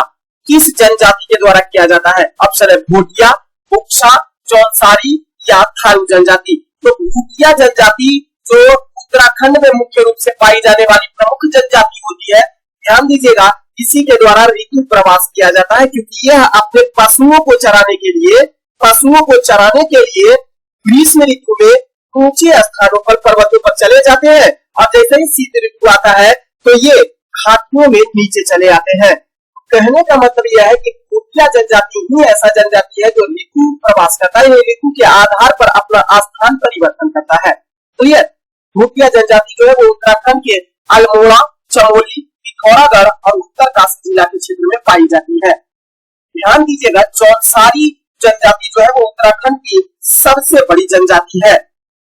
किस जनजाति के द्वारा किया जाता है? ऑप्शन है भूटिया, बुक्सा, जौनसारी या थारू जनजाति। तो भूटिया जनजाति जो उत्तराखंड में मुख्य रूप से पाई जाने वाली प्रमुख जनजाति होती है, ध्यान दीजिएगा, इसी के द्वारा ऋतु प्रवास किया जाता है, क्योंकि यह अपने पशुओं को चराने के लिए ग्रीष्म ऋतु में ऊंचे स्थानों पर पर्वतों पर चले जाते हैं, और जैसे ही शीत ऋतु आता है तो ये घाटियों में नीचे चले आते हैं। कहने का मतलब यह है कि भूटिया जनजाति ही ऐसा जनजाति है जो ऋतु प्रवास करता है, ऋतु के आधार पर अपना स्थान परिवर्तन करता है। क्लियर। भूटिया जनजाति जो है वो उत्तराखंड के अल्मोड़ा, चमोली, पिथौरागढ़ और उत्तरकाशी जिला के क्षेत्र में पाई जाती है। ध्यान दीजिएगा, जौनसारी जनजाति जो है वो उत्तराखंड की सबसे बड़ी जनजाति है।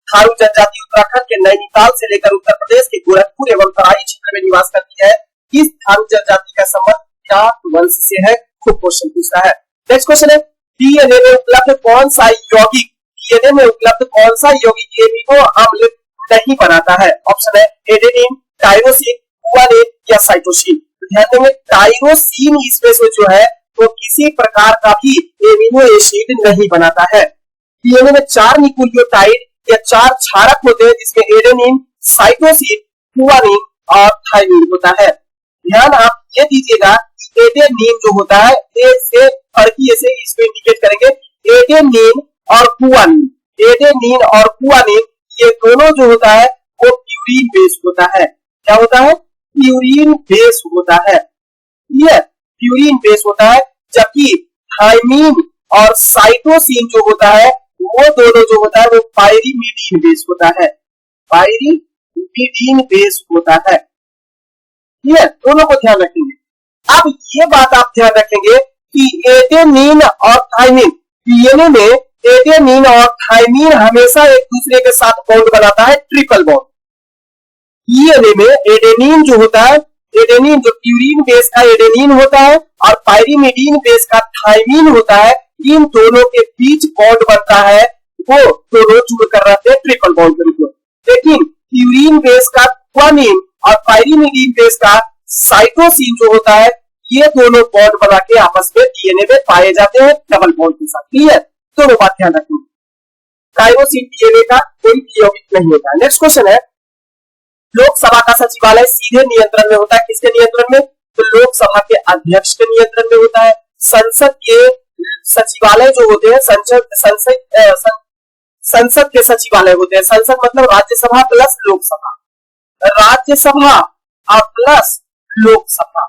थारू जनजाति उत्तराखंड के नैनीताल से लेकर उत्तर प्रदेश के गोरखपुर एवं तराई क्षेत्र में निवास करती है। इस थारू जनजाति का संबंध जाट वंश से है। खूब क्वेश्चन पूछ रहा है। नेक्स्ट क्वेश्चन है, डीएनए में उपलब्ध कौन सा यौगिक एमिनो अम्ल नहीं बनाता है? ऑप्शन है एडेनिन, टायरोसिन, गुआनिन या साइटोसिन। ध्यान देंगे, टायरोसिन इसमें से जो है वो किसी प्रकार का भी एमिनो एसिड नहीं बनाता है। डीएनए में 4 न्यूक्लियोटाइड या 4 क्षारक होते हैं, जिसमें एडेनिन, साइटोसिन, गुआनिन और थायमिन होता है। ध्यान आप ये दीजिएगा, एडेनिन जो होता है, ए से फर्की से इसको इंडिकेट करेंगे, एडेनिन और गुआनिन ये दोनों जो होता है वो प्यूरिन बेस होता है। क्या होता है? प्यूरिन बेस होता है। ये प्यूरिन बेस होता है, जबकि थायमिन और साइटोसिन जो होता है वो दोनों जो होता है वो पायरीमिडीन बेस होता है। पायरीमिडीन बेस होता है। ये दोनों को ध्यान रखेंगे। अब ये बात आप ध्यान रखेंगे कि एडेनिन और थायमिन, डीएनए में एडेनिन और थायमिन हमेशा एक दूसरे के साथ बॉन्ड बनाता है, ट्रिपल बॉन्ड। डीएनए में एडेनिन जो होता है, एडेनिन जो प्यूरिन बेस का एडेनिन होता है और पायरीमिडीन बेस का थायमिन होता है, इन दोनों के बीच बॉन्ड बनता है, वो दोनों जुड़कर रहते हैं ट्रिपल बॉन्ड के रूप में। लेकिन प्यूरिन बेस का गुआनिन और पायरीमिडीन बेस का साइटोसिन जो होता है, ये दोनों बॉन्ड बना के आपस में डीएनए में पाए जाते हैं डबल बॉन्ड के साथ। क्लियर? दोनों बात ध्यान रखेंगे। टाइरोसिन डीएनए का कोई यौगिक नहीं होता है। नेक्स्ट क्वेश्चन है, लोकसभा का सचिवालय सीधे नियंत्रण में होता है किसके नियंत्रण में? तो लोकसभा के अध्यक्ष के नियंत्रण में होता है। संसद के सचिवालय जो होते हैं, संसद के सचिवालय होते हैं। संसद मतलब राज्यसभा प्लस लोकसभा, राज्यसभा और प्लस लोकसभा,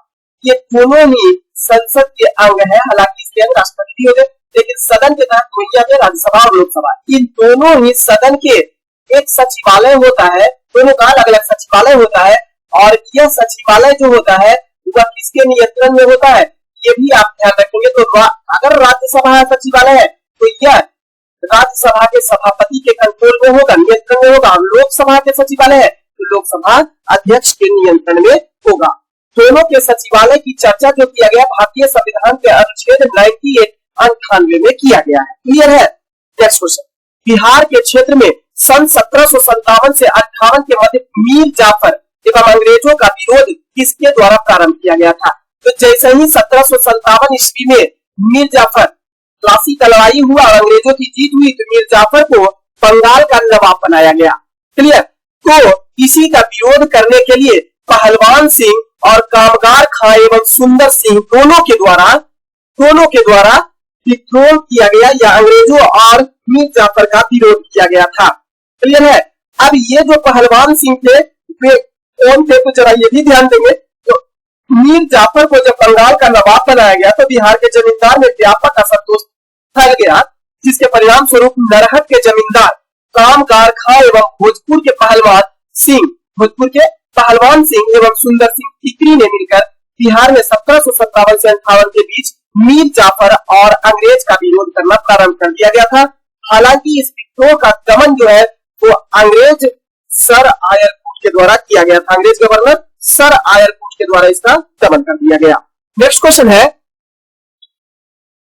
ये दोनों ही संसद के अंग है। हालांकि इसके अंग राष्ट्रपति होते हैं, लेकिन सदन के तहत कोई आते हैं राज्यसभा और लोकसभा। इन दोनों ही सदन के एक सचिवालय होता है, दोनों का अलग अलग सचिवालय होता है, और यह सचिवालय जो होता है वह किसके नियंत्रण में होता है, ये भी आप ध्यान रखेंगे। तो अगर राज्यसभा सचिवालय है तो यह राज्यसभा के सभापति के कंट्रोल में होगा, नियंत्रण में होगा। लोकसभा के सचिवालय है तो लोकसभा अध्यक्ष के नियंत्रण में होगा। दोनों के सचिवालय की चर्चा जो किया गया भारतीय संविधान के अनुच्छेद 98 में किया गया है। क्लियर है? नेक्स्ट क्वेश्चन, बिहार के क्षेत्र में सन 1757 से 58 के मध्य मीर जाफर एवं अंग्रेजों का विरोध किसके द्वारा प्रारंभ किया गया था? तो जैसे ही 1757 ईस्वी में मीर जाफर प्लासी का लड़ाई हुआ और अंग्रेजों की जीत हुई तो मीर जाफर को बंगाल का नवाब बनाया गया। क्लियर? तो इसी का विरोध करने के लिए पहलवान सिंह और कामगार खां एवं सुंदर सिंह दोनों के द्वारा विद्रोह किया गया या अंग्रेजों और मीर जाफर का विरोध किया गया था। क्लियर है? अब ये जो पहलवान सिंह थे वे कौन थे, तो जरा ये भी ध्यान देंगे। तो मीर जाफर को जब बंगाल का नवाब बनाया गया तो बिहार के जमींदार में व्यापक असंतोष फैल गया, जिसके परिणाम स्वरूप नरहट के जमींदार कामगार खां एवं भोजपुर के पहलवान सिंह एवं सुंदर सिंह टिकरी ने मिलकर बिहार में 1757 से 58 के बीच मीर जाफर और अंग्रेज का विरोध करना प्रारंभ कर दिया गया था। हालांकि इस विद्रोह का दमन जो है वो अंग्रेज सर आयरकूट के द्वारा किया गया था। अंग्रेज गवर्नर सर आयरकूट के द्वारा इसका दमन कर दिया गया। नेक्स्ट क्वेश्चन है,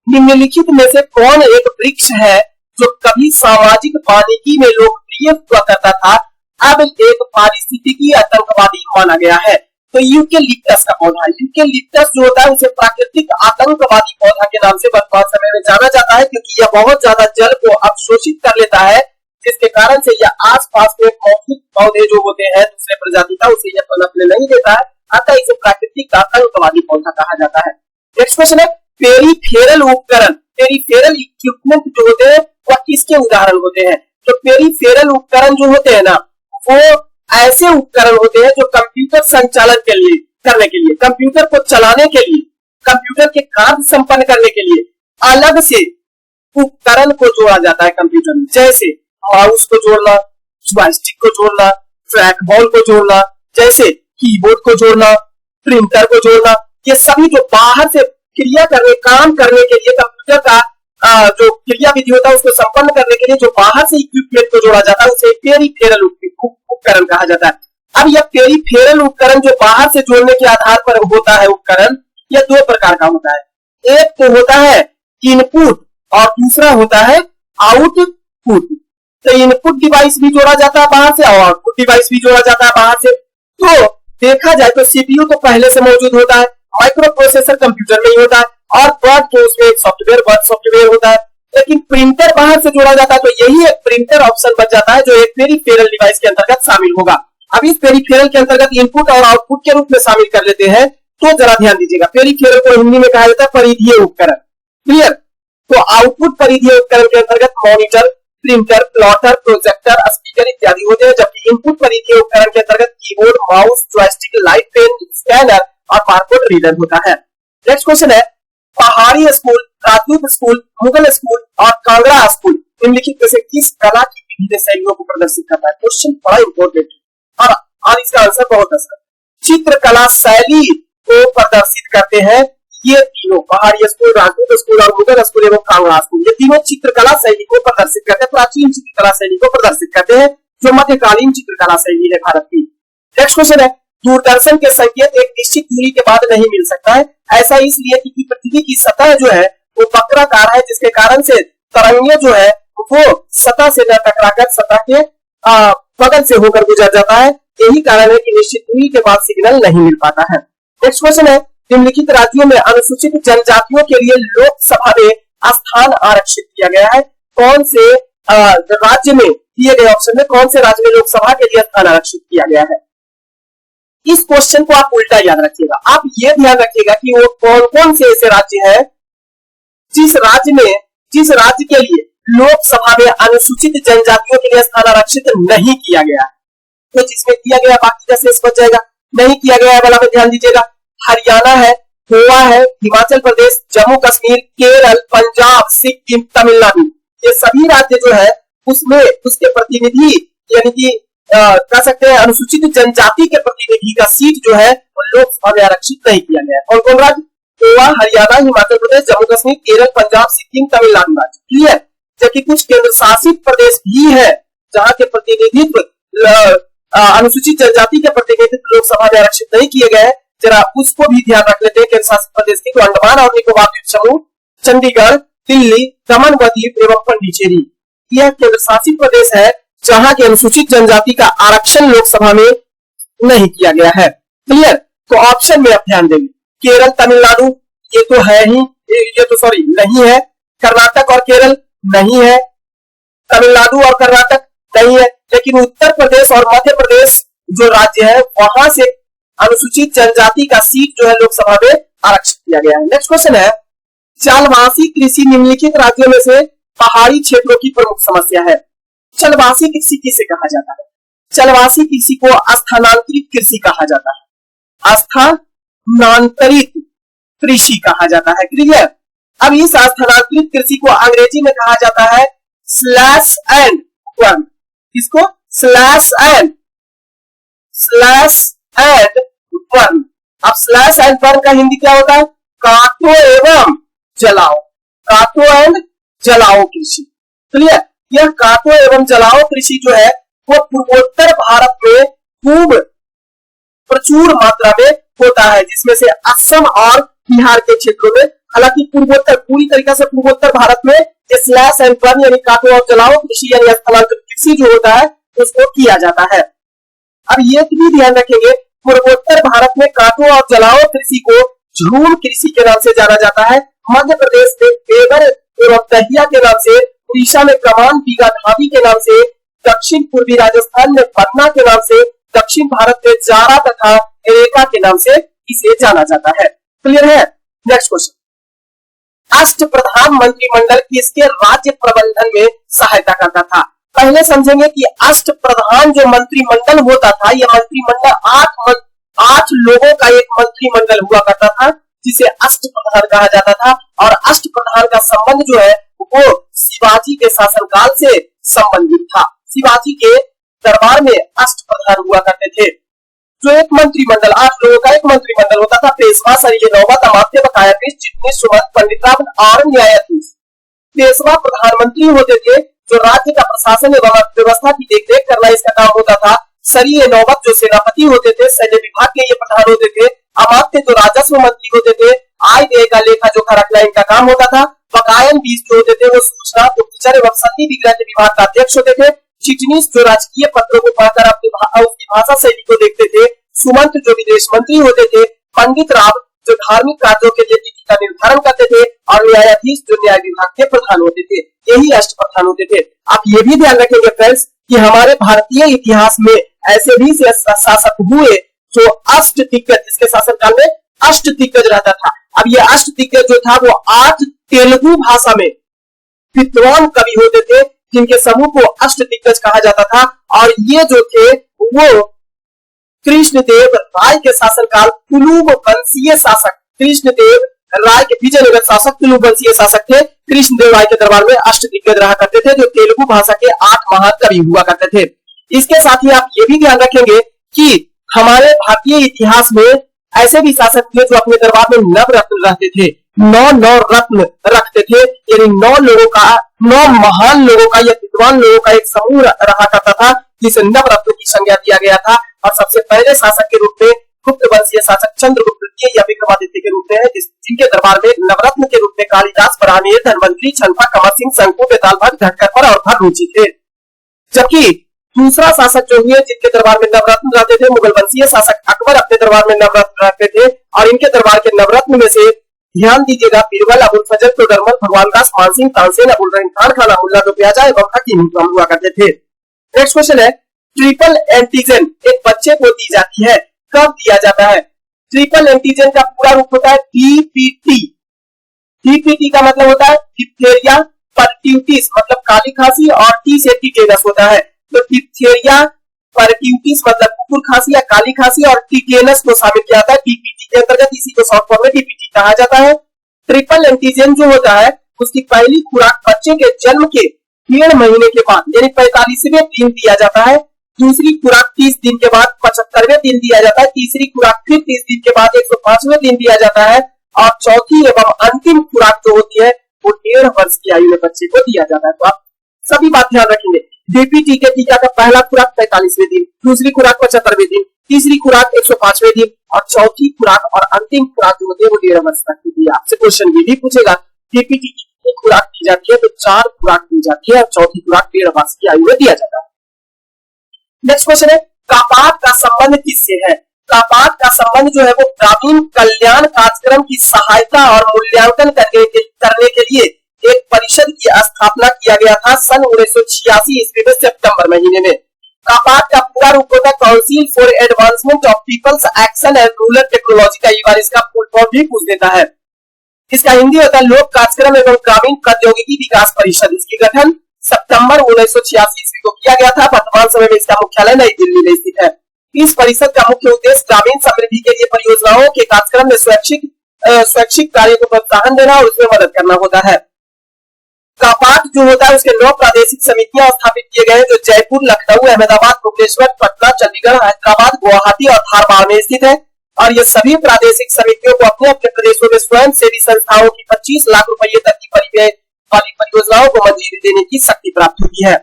निम्नलिखित में से कौन एक वृक्ष है जो कभी सामाजिक वानिकी में लोकप्रिय हुआ करता था, अब एक पारिस्थितिकी आतंकवादी माना गया है? तो यूकेलिप्टस का पौधा, यूकेलिप्टस जो होता है उसे प्राकृतिक आतंकवादी पौधा के नाम से वर्तमान समय में जाना जाता है, क्योंकि यह बहुत ज्यादा जल को अवशोषित कर लेता है, जिसके कारण से यह आसपास में मौजूद पौधे जो होते हैं दूसरे प्रजाति का उसे यह पनपने नहीं देता है, अतः इसे प्राकृतिक आतंकवादी पौधा कहा जाता है। नेक्स्ट क्वेश्चन है, पेरीफेरल उपकरण, पेरीफेरल इक्विपमेंट जो होते हैं वह किसके उदाहरण होते हैं? तो पेरीफेरल उपकरण जो होते हैं ना वो ऐसे उपकरण होते हैं जो कंप्यूटर संचालन करने के लिए, कंप्यूटर को चलाने के लिए, कंप्यूटर के कार्य संपन्न करने के लिए अलग से उपकरण को जोड़ा जाता है कंप्यूटर में। जैसे माउस को जोड़ना, जॉयस्टिक को जोड़ना, ट्रैक बॉल को जोड़ना, जैसे कीबोर्ड को जोड़ना, प्रिंटर को जोड़ना, ये सभी जो बाहर से काम करने के लिए कंप्यूटर का जो क्रिया विधि होता है उसको संपन्न करने के लिए जो बाहर से इक्विपमेंट को जोड़ा जाता है उसे पेरीफेरल उपकरण कहा जाता है। अब यह पेरीफेरल उपकरण जो बाहर से जोड़ने के आधार पर होता है उपकरण, यह दो प्रकार का होता है। एक तो होता है इनपुट और दूसरा होता है आउटपुट। तो इनपुट डिवाइस भी जोड़ा जाता है बाहर से और आउटपुट डिवाइस भी जोड़ा जाता है बाहर से। तो देखा जाए तो सीपीयू तो पहले से मौजूद होता है, माइक्रो प्रोसेसर कंप्यूटर में ही होता है और वर्ड तो उसमें एक सॉफ्टवेयर होता है, लेकिन प्रिंटर बाहर से जोड़ा जाता है तो यही एक प्रिंटर ऑप्शन बच जाता है जो एक पेरीफेरल डिवाइस के अंतर्गत शामिल होगा। अब इस पेरीफेरल के अंतर्गत इनपुट और आउटपुट के रूप में शामिल कर लेते हैं, तो जरा ध्यान दीजिएगा। पेरीफेरल को हिंदी में कहा जाता है परिधीय उपकरण। क्लियर? तो आउटपुट परिधीय उपकरण के अंतर्गत monitor, printer, plotter, projector, speaker इत्यादि होते हैं, जबकि इनपुट परिधीय उपकरण के अंतर्गत keyboard, mouse, joystick, light pen, scanner और बारकोड रीडर होता है। नेक्स्ट क्वेश्चन है, Pahari school, Rajput school, Mughal school और कांगड़ा स्कूल निम्नलिखित में से किस कला की विभिन्न शैलियों को प्रदर्शित करता है? क्वेश्चन बड़ा इंपॉर्टेंट है और इसका आंसर बहुत आसान। चित्रकला शैली को प्रदर्शित करते हैं ये तीनों, पहाड़ी स्कूल, राजपूत स्कूल और मुगल स्कूल एवं कांगड़ा स्कूल, ये तीनों चित्रकला शैली को प्रदर्शित करते हैं, प्राचीन चित्रकला शैली को प्रदर्शित करते हैं जो मध्यकालीन चित्रकला शैली है भारत की। नेक्स्ट क्वेश्चन है, दूरदर्शन के संकेत एक निश्चित दूरी के बाद नहीं मिल सकता है, ऐसा इसलिए क्योंकि पृथ्वी की सतह जो है वो वक्राकार है, जिसके कारण से तरंगे जो है वो सतह से न टकराकर सतह के बगल से होकर गुजर जाता है। यही कारण है कि निश्चित दूरी के बाद सिग्नल नहीं मिल पाता है। नेक्स्ट क्वेश्चन है, निम्नलिखित राज्यों में अनुसूचित जनजातियों के लिए लोकसभा में स्थान आरक्षित किया गया है? कौन से राज्य में दिए गए ऑप्शन में कौन से राज्य में लोकसभा के लिए स्थान आरक्षित किया गया है? इस क्वेश्चन को आप उल्टा याद रखिएगा। आप ये ध्यान रखिएगा कि वो कौन कौन से ऐसे राज्य हैं जिस राज्य के लिए लोकसभा में अनुसूचित जनजातियों के लिए स्थान आरक्षित नहीं किया गया है। तो जिसमें किया गया बाकी का शेष बच जाएगा, नहीं किया गया वाला में ध्यान दीजिएगा। हरियाणा है, गोवा है, हिमाचल प्रदेश, जम्मू कश्मीर, केरल, पंजाब, सिक्किम, तमिलनाडु, ये सभी राज्य जो है उसमें उसके प्रतिनिधि यानी कि कह सकते हैं अनुसूचित जनजाति के प्रतिनिधि का सीट जो है वो लोकसभा में आरक्षित नहीं किया गया है। कौन कौन राज्य? गोवा, हरियाणा, हिमाचल प्रदेश, जम्मू कश्मीर, केरल, पंजाब, सिक्किम, तमिलनाडु राज्य। क्लियर? जबकि कुछ केंद्र शासित प्रदेश भी है जहां के प्रतिनिधित्व अनुसूचित जनजाति के प्रतिनिधित्व लोकसभा में आरक्षित नहीं किए गए। जरा उसको भी ध्यान रख लेते हैं। केंद्र शासित प्रदेश की तो अंडमान और निकोबार द्वीप समूह, चंडीगढ़, दिल्ली, दमन व दीव एवं पुडुचेरी, यह केंद्र शासित प्रदेश है जहां के अनुसूचित जनजाति का आरक्षण लोकसभा में नहीं किया गया है। क्लियर? तो ऑप्शन में आप ध्यान देंगे। केरल, तमिलनाडु ये तो है ही, ये तो सॉरी नहीं है। कर्नाटक और केरल नहीं है। तमिलनाडु और कर्नाटक नहीं है। लेकिन उत्तर प्रदेश और मध्य प्रदेश जो राज्य है वहां से अनुसूचित जनजाति का सीट जो है लोकसभा में आरक्षित किया गया है। नेक्स्ट क्वेश्चन है, चलवासी कृषि निम्नलिखित राज्यों में से पहाड़ी क्षेत्रों की प्रमुख समस्या है। चलवासी कृषि किसे कहा जाता है? चलवासी कृषि को स्थानांतरित कृषि कहा जाता है। स्थानांतरित कृषि कहा जाता है। क्लियर? अब इस स्थानांतरित कृषि को अंग्रेजी में कहा जाता है स्लैश एंड बर्न। इसको स्लैश एंड बर्न। अब स्लैश एंड बर्न का हिंदी क्या होता है? काटो एवं जलाओ। काटो एंड जलाओ कृषि। क्लियर? यह काटो एवं जलाओ कृषि जो है वो पूर्वोत्तर भारत में खूब प्रचुर मात्रा में होता है, जिसमें से असम और बिहार के क्षेत्रों में। हालांकि पूर्वोत्तर पूरी तरीके से पूर्वोत्तर भारत में स्लैश एंड बर्न यानी काटो और जलाओ कृषि यानी स्थलांतरित कृषि जो होता है उसको किया जाता है। अब ये भी ध्यान रखेंगे, पूर्वोत्तर भारत में काटो और जलाओ कृषि को झूम कृषि के नाम से जाना जाता है। मध्य प्रदेश में बेगर एवं दहिया के नाम से, उड़ीसा में कमान बीघा धाबी के नाम से, दक्षिण पूर्वी राजस्थान में पन्ना के नाम से, दक्षिण भारत में जारा तथा एरेका के नाम से इसे जाना जाता है। क्लियर है? नेक्स्ट क्वेश्चन, अष्ट प्रधान मंत्रिमंडल किसके राज्य प्रबंधन में सहायता करता था? पहले समझेंगे कि अष्ट प्रधान जो मंत्रिमंडल होता था, यह मंत्रिमंडल 8 लोगों का एक मंत्रिमंडल हुआ करता था जिसे अष्ट प्रधान कहा जाता था। और अष्ट प्रधान का संबंध जो है वो शिवाजी के शासनकाल से संबंधित था। शिवाजी के दरबार में अष्ट प्रधान हुआ करते थे। जो एक मंत्रिमंडल 8 लोगों का एक मंत्रिमंडल होता था। पेशवा, सरिये नौबत, अमात्य, बकायाधीश, चिटनीस, सुमंत, पंडित राम और न्यायाधीश। पेशवा प्रधानमंत्री होते थे जो राज्य का प्रशासन एवं अर्थव्यवस्था की देखरेख करना इसका काम होता था। सरिये नौबत जो सेनापति होते थे, सैन्य विभाग के ये प्रधान होते थे। अमात्य जो राजस्व मंत्री होते थे, आय व्यय का लेखा जोखा रखना इनका काम होता था। बकायनबीस जो होते थे वो सूचना, गुप्तचर एवं संधि विग्रह के विभाग का अध्यक्ष होते थे। चिटनीस जो राजकीय पत्रों को पढ़कर अपनी भाषा शैली को देखते थे। सुमंत जो विदेश मंत्री होते थे। पंडित राव जो धार्मिक कार्यों के लिए तिथि का निर्धारण करते थे। और न्यायाधीश जो न्याय विभाग के प्रधान होते थे। यही अष्ट प्रधान होते थे। आप ये भी ध्यान रखेंगे फ्रेंड्स कि हमारे भारतीय इतिहास में ऐसे भी शासक हुए जो अष्ट दिग्गज, जिसके शासनकाल में अष्ट दिग्गज रहता था। अब ये अष्ट दिग्गज जो था वो 8 तेलुगु भाषा में विद्वान कवि होते थे जिनके समूह को अष्ट दिग्गज कहा जाता था। और ये जो थे वो कृष्णदेव राय के शासनकाल तुलुब वंशीय शासक, कृष्णदेव राय के विजयनगर शासक तुलुब वंशीय शासक थे। कृष्णदेव राय के दरबार में अष्ट दिग्गज रहा करते थे जो तेलुगु भाषा के 8 महाकवि हुआ करते थे। इसके साथ ही आप ये भी ध्यान रखेंगे कि हमारे भारतीय इतिहास में ऐसे भी शासक थे जो अपने दरबार में नवरत्न रहते थे। 9 रत्न रखते थे, यानी 9 महान लोगों का या विद्वान लोगों का एक समूह रहा करता था जिसे नवरत्न की संज्ञा दिया गया था। और सबसे पहले शासक के रूप में गुप्त वंशीय शासक चंद्रगुप्त या विक्रमादित्य के रूप में है, जिनके दरबार में नवरत्न के रूप में कालिदास, बराहमीर, धनवंतरी, छंपा, कमर सिंह, शंकु, बेताल भट्ट, घटकपर और भररुचि थे। जबकि दूसरा शासक जो हुए जिनके दरबार में नवरत्न रहते थे, मुगल वंशीय शासक अकबर अपने दरबार में नवरत्न रखते थे और इनके दरबार के नवरत्न में से ध्यान दीजिएगा बीरबल, अबुल फजल, टोडरमल, भगवान दास, मानसिंह, तानसेन, अबुल रहीम खान, खाना मुल्ला दो प्याजा एवं हकीम इमाम हुआ करते थे। नेक्स्ट क्वेश्चन है, ट्रिपल एंटीजन एक बच्चे को दी जाती है, कब दिया जाता है? ट्रिपल एंटीजन का पूरा रूप होता है डीपीटी। डीपीटी का मतलब होता है डिप्थेरिया परट्यूटिस, मतलब काली खांसी, और टी से टिटेनस होता है। तो डिप्थेरिया परट्यूटिस मतलब कुकुर खांसी या काली खांसी, और टिटेनस को शामिल किया जाता है डीपीटी के अंतर्गत, इसी को शॉर्ट फॉर्म में डीपीटी कहा जाता है। ट्रिपल एंटीजन जो होता है उसकी पहली खुराक बच्चे के जन्म के 1.5 महीने के बाद यानी 45वें दिन दिया जाता है, दूसरी खुराक 30 दिन के बाद 75वें दिन दिया जाता है, तीसरी खुराक फिर 30 दिन के बाद 105वें दिन दिया जाता है, और चौथी एवं अंतिम खुराक जो होती है वो 1.5 वर्ष की आयु में बच्चे को दिया जाता है। तो आप सभी बात ध्यान रखेंगे, डीपीटी के टीका का पहला खुराक 45वें दिन, दूसरी खुराक 75वें दिन, तीसरी खुराक 105वें दिन, और चौथी खुराक और अंतिम खुराक जो होती है वो 1.5 वर्ष तक की दी। आपसे क्वेश्चन ये भी पूछेगा डीपीटी की खुराक दी जाती है, तो 4 खुराक दी जाती है और चौथी खुराक 1.5 वर्ष की आयु में दिया जाता है। नेक्स्ट क्वेश्चन है, कापात का संबंध किससे है? कापात का संबंध जो है वो ग्रामीण कल्याण कार्यक्रम की सहायता और मूल्यांकन करने के लिए एक परिषद की स्थापना किया गया था सन 1986 ईस्वी में सितंबर महीने में। कापात का पूरा रूप होता है council for advancement of people's action and rural technology का, ये बार इसका फुल फॉर्म भी पूछ देता है। इसका हिंदी होता है लोक कार्यक्रम एवं ग्रामीण प्रौद्योगिकी विकास परिषद। इसकी गठन सितंबर 1986 ईस्वी को किया गया था। वर्तमान समय में इसका मुख्यालय नई दिल्ली में स्थित है। इस परिषद का मुख्य उद्देश्य ग्रामीण समृद्धि के लिए परियोजनाओं के कार्यक्रम में स्वैच्छिक कार्य को प्रोत्साहन देना और उसमें मदद करना होता है। कापाट जो होता है उसके 9 प्रादेशिक समितियां स्थापित किए गए हैं जो जयपुर, लखनऊ, अहमदाबाद, भुवनेश्वर, पटना, चंडीगढ़, हैदराबाद, गुवाहाटी और धारवाड़ में स्थित है। और ये सभी प्रादेशिक समितियों को अपने अपने प्रदेशों में स्वयं सेवी संस्थाओं की 25 लाख रुपए तक की वाली परियोजनाओं को मंजूरी देने की शक्ति प्राप्त हुई है।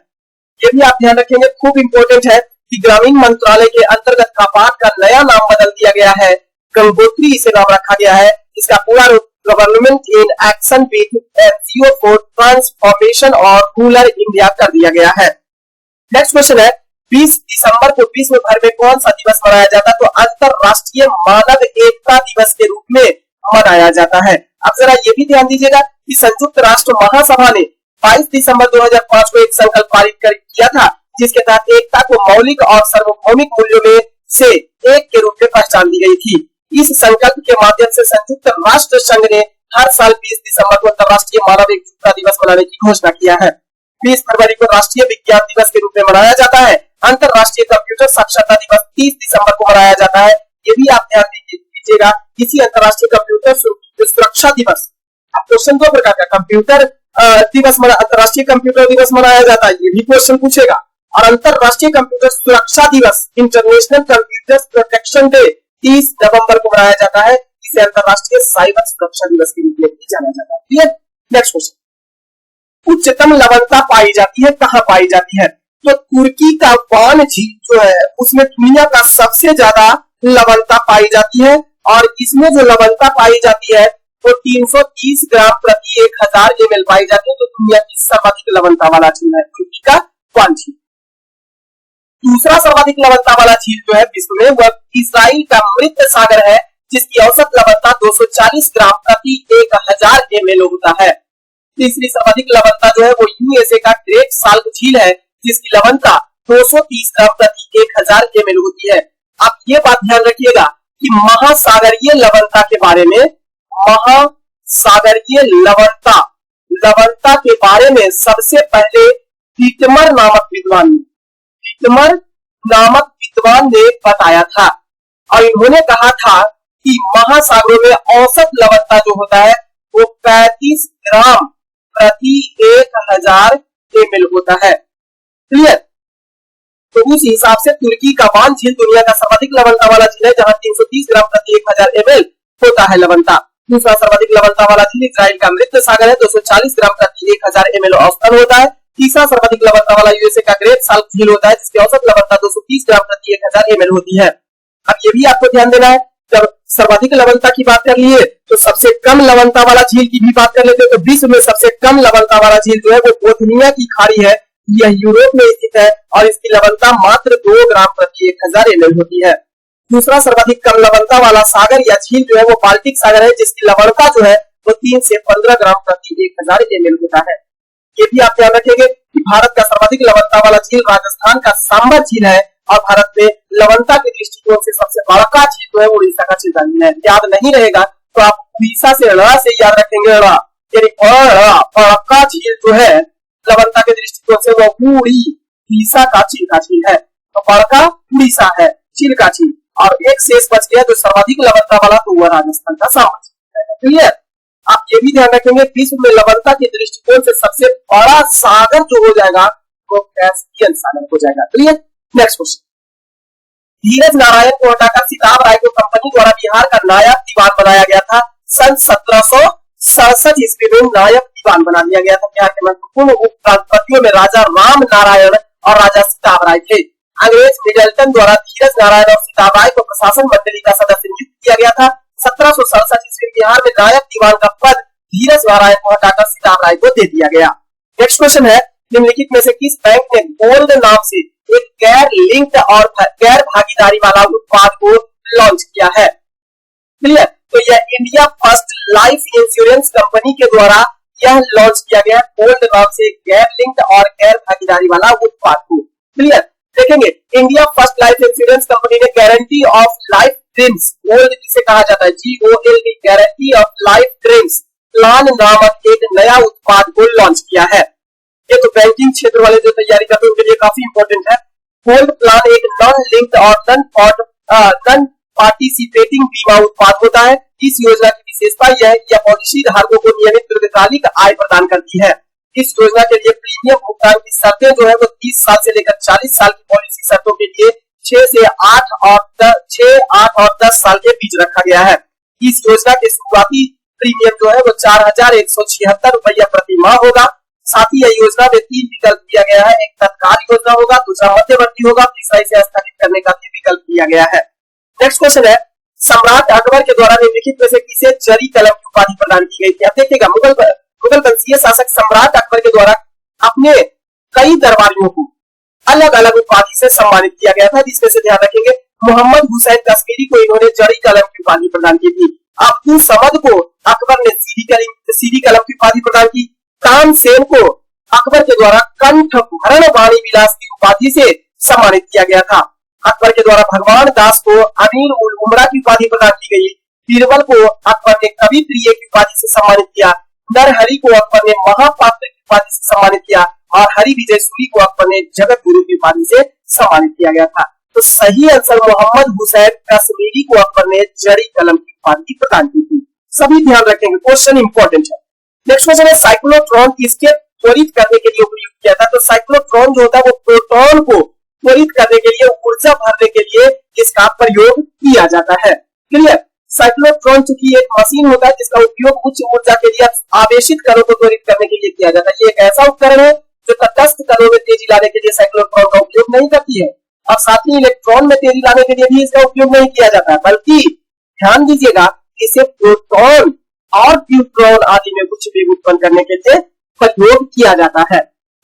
ये भी आप ध्यान रखेंगे, खूब इंपोर्टेंट है कि ग्रामीण मंत्रालय के अंतर्गत कापाट का नया नाम बदल दिया गया है, गंगोत्री इसे नाम रखा गया है। इसका पूरा रूप government in action with NGO for transformation और रूरल इंडिया कर दिया गया है। नेक्स्ट क्वेश्चन है, 20 दिसंबर को विश्व भर में कौन सा दिवस मनाया जाता है? तो अंतरराष्ट्रीय मानव एकता दिवस के रूप में मनाया जाता है। अब जरा ये भी ध्यान दीजिएगा कि संयुक्त राष्ट्र महासभा ने 22 दिसंबर 2005 को एक संकल्प पारित किया था जिसके तहत एकता को मौलिक और सार्वभौमिक मूल्यों में से एक के रूप में पहचान दी गई थी। इस संकल्प के माध्यम से संयुक्त राष्ट्र संघ ने हर साल 20 दिसंबर को अंतरराष्ट्रीय मानव एकता दिवस मनाने की घोषणा किया है। 20 फरवरी को राष्ट्रीय विज्ञान दिवस के रूप में मनाया जाता है। अंतरराष्ट्रीय कंप्यूटर साक्षरता दिवस 30 दिसंबर को मनाया जाता है। ये भी आप ध्यान दीजिएगा। इसी अंतरराष्ट्रीय कंप्यूटर सुरक्षा दिवस, क्वेश्चन 2 प्रकार का, कंप्यूटर दिवस अंतरराष्ट्रीय कंप्यूटर दिवस मनाया जाता है, ये भी क्वेश्चन पूछेगा। और अंतरराष्ट्रीय कंप्यूटर सुरक्षा दिवस, इंटरनेशनल कंप्यूटर प्रोटेक्शन डे 30 नवंबर को मनाया जाता है। इसे अंतरराष्ट्रीय साइबर सुरक्षा दिवस के रूप में भी जाना जाता है। क्लियर? नेक्स्ट क्वेश्चन, उच्चतम लवणता पाई जाती है, कहां पाई जाती है? तो तुर्की का वान झील जो है उसमें दुनिया का सबसे ज्यादा लवणता पाई जाती है, और इसमें जो लवणता पाई जाती है वो 330 ग्राम प्रति 1000 ml पाई जाती है। तो दुनिया की सर्वाधिक लवणता वाला झील है तुर्की का वान झील। दूसरा सर्वाधिक लवणता वाला झील जो है विश्व में वह इजराइल का मृत सागर है जिसकी औसत लवणता 240 ग्राम प्रति 1000 ml होता है। तीसरी सर्वाधिक लवणता जो है वो यूएसए का ग्रेट साल्ट झील है जिसकी लवणता 230 ग्राम प्रति 1000 ml होती है। आप ये बात ध्यान रखिएगा कि महासागरीय लवणता के बारे में, महासागरीय लवणता के बारे में सबसे पहले पीटमर नामक विद्वान ने बताया था, और इन्होंने कहा था कि महासागरों में औसत लवणता जो होता है वो 35 ग्राम प्रति 1000 ml होता है। क्लियर? तो उस हिसाब से तुर्की का वान झील दुनिया का सर्वाधिक लवणता वाला झील है जहां 330 ग्राम प्रति 1000 ml होता है लवणता। दूसरा सर्वाधिक लवणता वाला झील इजराइल का मृत सागर है, 240 ग्राम प्रति 1000 ml औसतन होता है। तीसरा सर्वाधिक लवणता वाला यूएसए का ग्रेट साल्ट झील होता है जिसकी औसत लवणता 230 ग्राम प्रति 1000 ml होती है। अब ये भी आपको ध्यान देना है, जब सर्वाधिक लवणता की बात कर लिए तो सबसे कम लवणता वाला झील की भी बात कर लेते हैं। तो विश्व में सबसे कम लवणता वाला झील जो है वो बोथनिया की खाड़ी है यह यूरोप में स्थित है और इसकी लवणता मात्र 2 ग्राम प्रति 1000 ml होती है। दूसरा सर्वाधिक कम लवणता वाला सागर या झील जो है वो बाल्टिक सागर है, जिसकी लवणता जो है वो 3 से 15 ग्राम प्रति 1000 ml होता है। ये भी आप ध्यान रखेंगे कि भारत का सर्वाधिक लवणता वाला झील राजस्थान का सांबर झील है और भारत में लवणता के दृष्टिकोण से सबसे बड़ा झील जो है वो उड़ीसा का चिल्ता है। याद नहीं रहेगा तो आप उड़ीसा से रा से याद रखेंगे, रा यानी बड़ा झील जो है लवणता के दृष्टिकोण से वो उड़ीसा का चिल्का झील है, तो बड़का उड़ीसा है चिल्का झील। और एक शेष बच गया जो सर्वाधिक लवणता वाला, तो वह राजस्थान का सांबर झील है। क्लियर? आप ये भी ध्यान रखेंगे विश्व में लवणता के दृष्टिकोण से सबसे बड़ा सागर जो हो जाएगा वो कैस्पियन सागर हो जाएगा। क्लियर? नेक्स्ट क्वेश्चन, धीरज नारायण को हटाकर सिताब राय को कंपनी द्वारा बिहार का नायब दीवान बनाया गया था। सन 1767 ईस्वी में नायब दीवान बना दिया गया था। बिहार के महत्वपूर्ण उपराष्ट्रपतियों में राजा राम नारायण और राजा सिताब राय थे। अंग्रेज मिडलटन द्वारा धीरज नारायण और सिताब राय को प्रशासन मंडली का सदस्य नियुक्त किया गया था। 1767 ईस्वी बिहार में नायब दीवान का पद धीरज नारायण को हटाकर सिताब राय को दे दिया गया। नेक्स्ट क्वेश्चन है, निम्नलिखित में से किस बैंक ने गोल्ड नाम से एक गैर लिंक्ड और गैर भागीदारी वाला उत्पाद को लॉन्च किया है? क्लियर? तो यह India first life insurance company के द्वारा यह लॉन्च किया गया गोल्ड नाम से गैर लिंक्ड और गैर भागीदारी वाला उत्पाद को। क्लियर? देखेंगे, India first life insurance company ने guarantee of life dreams, gold जिसे कहा जाता है GOLD, guarantee of life dreams plan नामक एक नया उत्पाद को लॉन्च किया है। ये तो बैंकिंग क्षेत्र वाले जो तैयारी करते हैं उनके लिए काफी इंपॉर्टेंट है। गोल्ड प्लान एक नॉन लिंक्ड और नॉन पार्टिसिपेटिंग बीमा उत्पाद होता है। इस योजना की विशेषता यह है कि यह पॉलिसी धारकों को नियमित दीर्घकालिक आय प्रदान करती है। इस योजना के लिए प्रीमियम भुगतान की शर्तें जो है वो 30 साल से लेकर 40 साल की पॉलिसी शर्तों के लिए 6 और 10 साल के बीच रखा गया है। इस योजना के शुरुआती प्रीमियम जो है वो 4176 रुपया प्रति माह होगा। साथ ही यह योजना में 3 विकल्प दिया गया है, एक तत्काल योजना होगा, दूसरा मध्यवर्ती होगा, तीसरा इसे स्थगित करने का भी विकल्प दिया गया है। नेक्स्ट क्वेश्चन है, सम्राट अकबर के द्वारा निम्नलिखित में से किसे जरी कलम की उपाधि प्रदान की गई थी? अब देखिएगा, मुगल वंशीय शासक सम्राट अकबर के द्वारा अपने कई दरबारियों को अलग अलग उपाधि से सम्मानित किया गया था, जिसमें से ध्यान रखेंगे मोहम्मद हुसैन कश्मीरी को इन्होंने जरी कलम की उपाधि प्रदान की थी। अब्दुल समद को अकबर ने सीधी कलम की उपाधि प्रदान की। तानसेन को अकबर के द्वारा कंठ भरण वाणी विलास की उपाधि से सम्मानित किया गया था। अकबर के द्वारा भगवान दास को अमीर उल उमरा की उपाधि प्रदान की गई। बीरबल को अकबर ने कवि प्रिय की उपाधि से सम्मानित किया। नरहरि को अकबर ने महापात्र की उपाधि से सम्मानित किया और हरि विजय सूरी को अकबर ने जगत गुरु की उपाधि से सम्मानित किया गया था। तो सही आंसर मोहम्मद हुसैन कश्मीरी को अकबर ने जरी कलम की उपाधि प्रदान की थी। सभी ध्यान रखेंगे, क्वेश्चन इंपॉर्टेंट है। नेक्स्ट क्वेश्चन है, साइक्लोट्रॉन किसके त्वरित करने के लिए उपयोग किया था? तो साइक्लोट्रॉन जो होता है वो प्रोटॉन को त्वरित करने के लिए, ऊर्जा भरने के लिए इसका प्रयोग किया जाता है। क्लियर? साइक्लोट्रॉन चूंकि एक मशीन होता है जिसका उपयोग उच्च ऊर्जा के लिए आवेशित कणों को त्वरित करने के लिए किया जाता है। ये एक ऐसा उपकरण है जो तटस्थ कणों में तेजी लाने के लिए साइक्लोट्रॉन का उपयोग नहीं करती है और साथ ही इलेक्ट्रॉन में तेजी लाने के लिए भी इसका उपयोग नहीं किया जाता है, बल्कि ध्यान दीजिएगा इसे प्रोटॉन और न्यूट्रॉन आदि में कुछ भी उत्पन्न करने के लिए प्रयोग किया जाता है।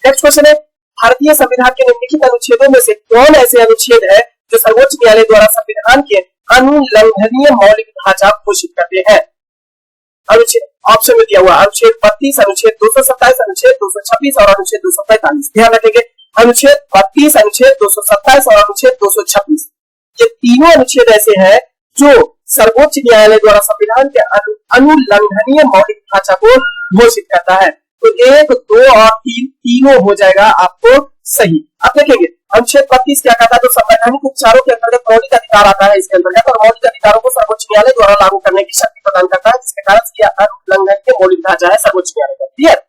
नेक्स्ट क्वेश्चन है, भारतीय संविधान के निम्नलिखित अनुच्छेदों में से कौन ऐसे अनुच्छेद है जो सर्वोच्च न्यायालय द्वारा संविधान के अनुल्लंघनीय मौलिक ढांचा घोषित करते हैं? अनुच्छेद ऑप्शन में दिया हुआ अनुच्छेद 32, अनुच्छेद 227, अनुच्छेद 226 और अनुच्छेद 245। ध्यान रखेंगे, अनुच्छेद 32, अनुच्छेद 227 और अनुच्छेद 226 ये तीनों अनुच्छेद ऐसे हैं जो सर्वोच्च न्यायालय द्वारा संविधान के अनुल्लंघनीय मौलिक ढांचा को घोषित करता है। तो 1, 2 और 3 तीनों हो जाएगा आपको सही। अब देखेंगे अनुच्छेद 32 क्या कहता है? तो संवैधानिक उपचारों के अंतर्गत मौलिक अधिकार आता है इसके अंतर्गत, और मौलिक अधिकारों को सर्वोच्च न्यायालय द्वारा लागू करने की शक्ति प्रदान करता है, जिसके कारण यह अनुल्लंघनीय मौलिक ढांचा है सर्वोच्च न्यायालय का। क्लियर?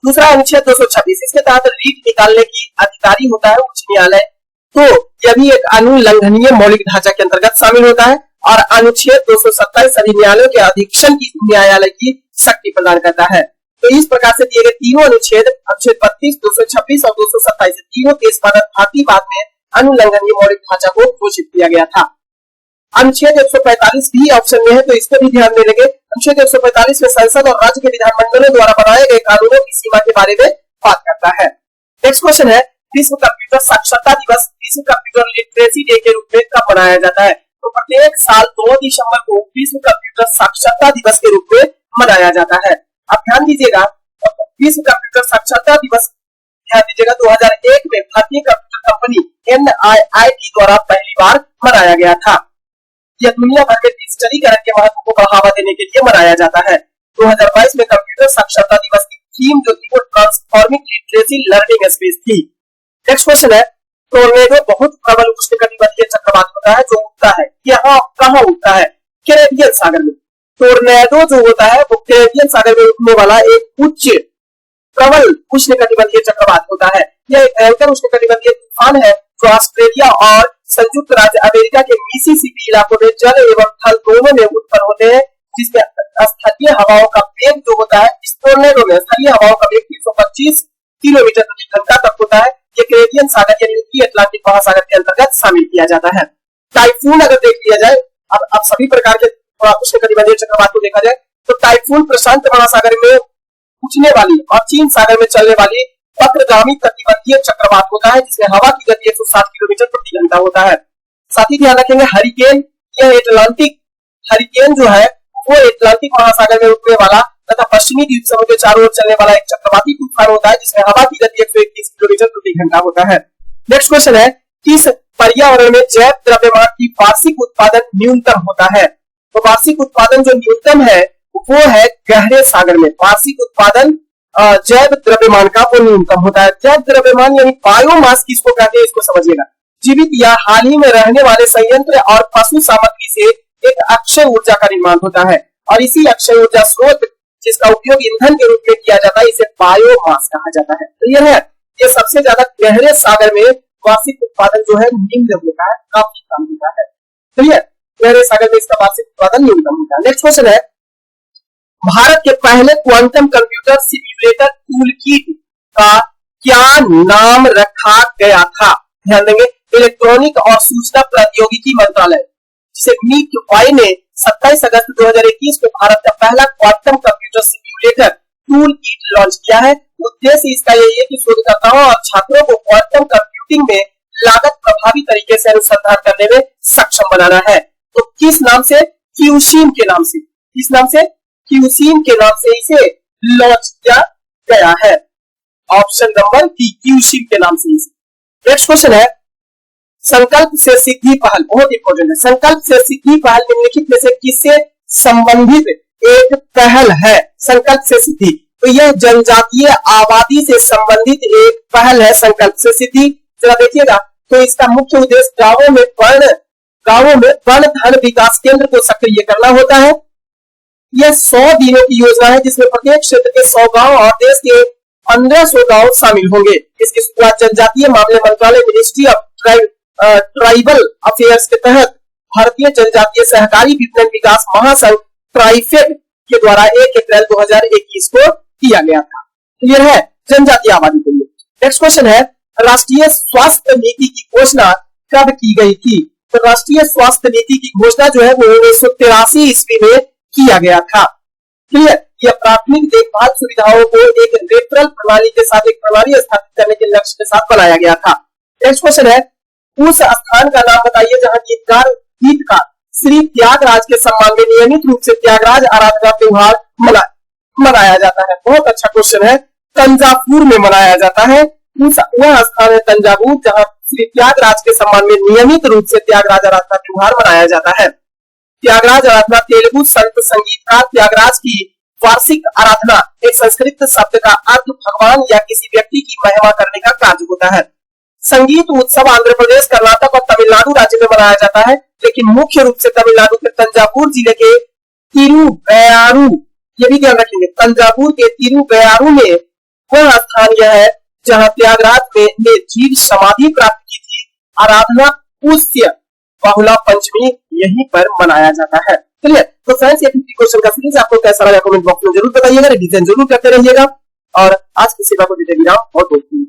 दूसरा अनुच्छेद 226, इसके तहत रीट निकालने की अधिकारी होता है उच्च न्यायालय, तो यह भी एक अनुल्लंघनीय मौलिक ढांचा के अंतर्गत शामिल होता है। और अनुच्छेद 227 सभी न्यायालयों के अधीक्षण की न्यायालय की शक्ति प्रदान करता है। तो इस प्रकार से दिए गए तीनों अनुच्छेद 32, 226 और 227 तीनों केस भारतीय बाद में अनुल्लंघनीय मौलिक ढांचा को घोषित किया गया था। अनुच्छेद 145 भी ऑप्शन में है, तो इस पर भी ध्यान देंगे। अनुच्छेद 145 में संसद और राज्य के विधानमंडलों द्वारा बनाए गए कानूनों की सीमा के बारे में बात करता है। नेक्स्ट क्वेश्चन है, विश्व कंप्यूटर साक्षरता दिवस विश्व कंप्यूटर लिटरेसी डे के रूप में कब मनाया जाता है? तो प्रत्येक साल 2 दिसंबर को विश्व कंप्यूटर साक्षरता दिवस के रूप में मनाया जाता है। अब ध्यान दीजिएगा, विश्व कंप्यूटर साक्षरता दिवस ध्यान दीजिएगा 2001 में भारतीय कंप्यूटर कंपनी NIIT द्वारा पहली बार मनाया गया था। यह दुनिया भर में डिजिटलीकरण के महत्व को बढ़ावा देने के लिए मनाया जाता है। 2022 में कंप्यूटर साक्षरता दिवस की थीम जो थी वो ट्रांसफॉर्मिंग लिटरेसी लर्निंग स्पेस थी। नेक्स्ट क्वेश्चन है, टोर्नेडो बहुत प्रबल उष्णकटिबंधीय चक्रवात होता है जो उठता है, यहाँ कहाँ उठता है? कैरेबियन सागर में। टोर्नेडो जो होता है वो कैरेबियन सागर में उठने वाला एक उच्च प्रबल उष्णकटिबंधीय चक्रवात होता है। यह एक भयंकर उष्णकटिबंधीय तूफान है जो ऑस्ट्रेलिया और संयुक्त राज्य अमेरिका के मिसिसिपी इलाकों में जल एवं थल दोनों में उत्पन्न होते हैं, जिसमें स्थलीय हवाओं का वेग जो होता है, इस टोर्नेडो में स्थलीय हवाओं का वेग 325 किलोमीटर प्रति घंटा तक होता है। ये कैरेबियन सागर यानी उत्तरी अटलांटिक महासागर के अंतर्गत शामिल किया जाता है। टाइफून अगर देख लिया जाए, अब सभी प्रकार के उष्णकटिबंधीय चक्रवात को देखा जाए तो टाइफून प्रशांत महासागर में उठने वाली और चीन सागर में चलने वाली वक्रगामी कटिबंधीय चक्रवात होता है, जिसमें हवा की गति 160 किलोमीटर प्रति घंटा होता है। साथ ही ध्यान रखेंगे हरिकेन, यह एटलांटिक हरिकेन जो है वो एटलांटिक महासागर में उठने वाला तथा पश्चिमी द्वीप समूह के चारों ओर चलने वाला एक चक्रवाती तूफान होता है, जिसमें हवा की गति 121 किलोमीटर प्रति घंटा होता है। नेक्स्ट क्वेश्चन है, किस पर्यावरण में जैव द्रव्यमान की वार्षिक उत्पादन न्यूनतम होता है? तो वार्षिक उत्पादन जो न्यूनतम है वो है गहरे सागर में। वार्षिक उत्पादन जैव द्रव्यमान का वो न्यूनतम होता है। जैव द्रव्यमान यानी बायोमास किसको कहते हैं, इसको समझिएगा। जीवित या हाल ही में रहने वाले संयंत्र और पशु सामग्री से एक अक्षय ऊर्जा का निर्माण होता है, और इसी अक्षय ऊर्जा स्रोत जिसका उपयोग ईंधन के रूप में किया जाता है, इसे बायोमास कहा जाता है। तो यह है, ये सबसे ज्यादा गहरे सागर में वार्षिक उत्पादन जो है निम्न होता है, काफी कम होता है। क्लियर? गहरे सागर में इसका वार्षिक उत्पादन न्यूनतम होता है। नेक्स्ट क्वेश्चन है, भारत के पहले क्वांटम कंप्यूटर सिम्युलेटर टूलकिट का क्या नाम रखा गया था? ध्यान देंगे, इलेक्ट्रॉनिक और सूचना प्रौद्योगिकी मंत्रालय जिसे MIT ने 27 अगस्त 2021 को भारत का पहला quantum computer simulator toolkit launch किया है। उद्देश्य इसका यही है कि शोधकर्ताओं और छात्रों को क्वांटम कंप्यूटिंग में लागत प्रभावी तरीके से अनुसंधान करने में सक्षम बनाना है। तो किस नाम से? क्यूसीम के नाम से। किस नाम से? क्यूसीम के नाम से इसे लॉन्च किया गया है। ऑप्शन नंबर बी, क्यूसीम के नाम से इसे। नेक्स्ट क्वेश्चन है, संकल्प से सिद्धि पहल, बहुत इंपॉर्टेंट है। संकल्प से सिद्धि पहल निम्नलिखित में से किससे संबंधित एक पहल है? संकल्प से सिद्धि, तो यह जनजातीय आबादी से संबंधित एक पहल है। संकल्प से सिद्धि जरा देखिएगा, तो इसका मुख्य उद्देश्य गांवों में वन धन विकास केंद्र को सक्रिय करना होता है। यह 100 दिनों की योजना है, जिसमें प्रत्येक क्षेत्र के 100 गांव और देश के 1500 गांव शामिल होंगे। इसकी शुरुआत जनजातीय मामले मंत्रालय मिनिस्ट्री ऑफ ट्राइबल अफेयर्स के तहत भारतीय जनजातीय सहकारी विपणन विकास महासंघ ट्राइफेड के द्वारा 1 अप्रैल 2021 को किया गया था। क्लियर है? जनजातीय आबादी के लिए। नेक्स्ट क्वेश्चन है, राष्ट्रीय स्वास्थ्य नीति की घोषणा कब की गई थी? तो राष्ट्रीय स्वास्थ्य नीति की घोषणा जो है वो 1983 ईस्वी में किया गया था। क्लियर? यह प्राथमिक देखभाल सुविधाओं को एक रेफरल प्रणाली के साथ एक प्रणाली स्थापित करने के लक्ष्य के साथ बनाया गया था। नेक्स्ट क्वेश्चन है, उस स्थान का नाम बताइए जहां गीतकार श्री त्यागराज के सम्मान में नियमित रूप से त्यागराज आराधना त्योहार मनाया जाता है। बहुत अच्छा क्वेश्चन है। तंजावुर में मनाया जाता है। वह स्थान है तंजावुर जहां श्री त्यागराज के सम्मान में नियमित रूप से त्यागराज आराधना त्योहार मनाया जाता है। त्यागराज आराधना तेलुगु संत संगीतकार त्यागराज की वार्षिक आराधना, एक संस्कृत शब्द का अर्थ भगवान या किसी व्यक्ति की महिमा करने का कार्य होता है। संगीत उत्सव आंध्र प्रदेश, कर्नाटक और तमिलनाडु राज्य में मनाया जाता है, लेकिन मुख्य रूप से तमिलनाडु के तंजावुर जिले के तिरुवैयारू, ये भी ध्यान रखेंगे, तंजावुर के तिरुवैयारू में वह स्थान यह है जहां त्यागराज ने जीव समाधि प्राप्त की थी। आराधना पुष्य बहुला पंचमी यहीं पर मनाया जाता है। चलिए, तो फ्रेंड्स, ये 50 क्वेश्चन का सीरीज आपको कैसा लगा कमेंट बॉक्स में जरूर बताइएगा, रिवीजन जरूर करते रहिएगा और आज की सेवा को देते विराम और दोस्तों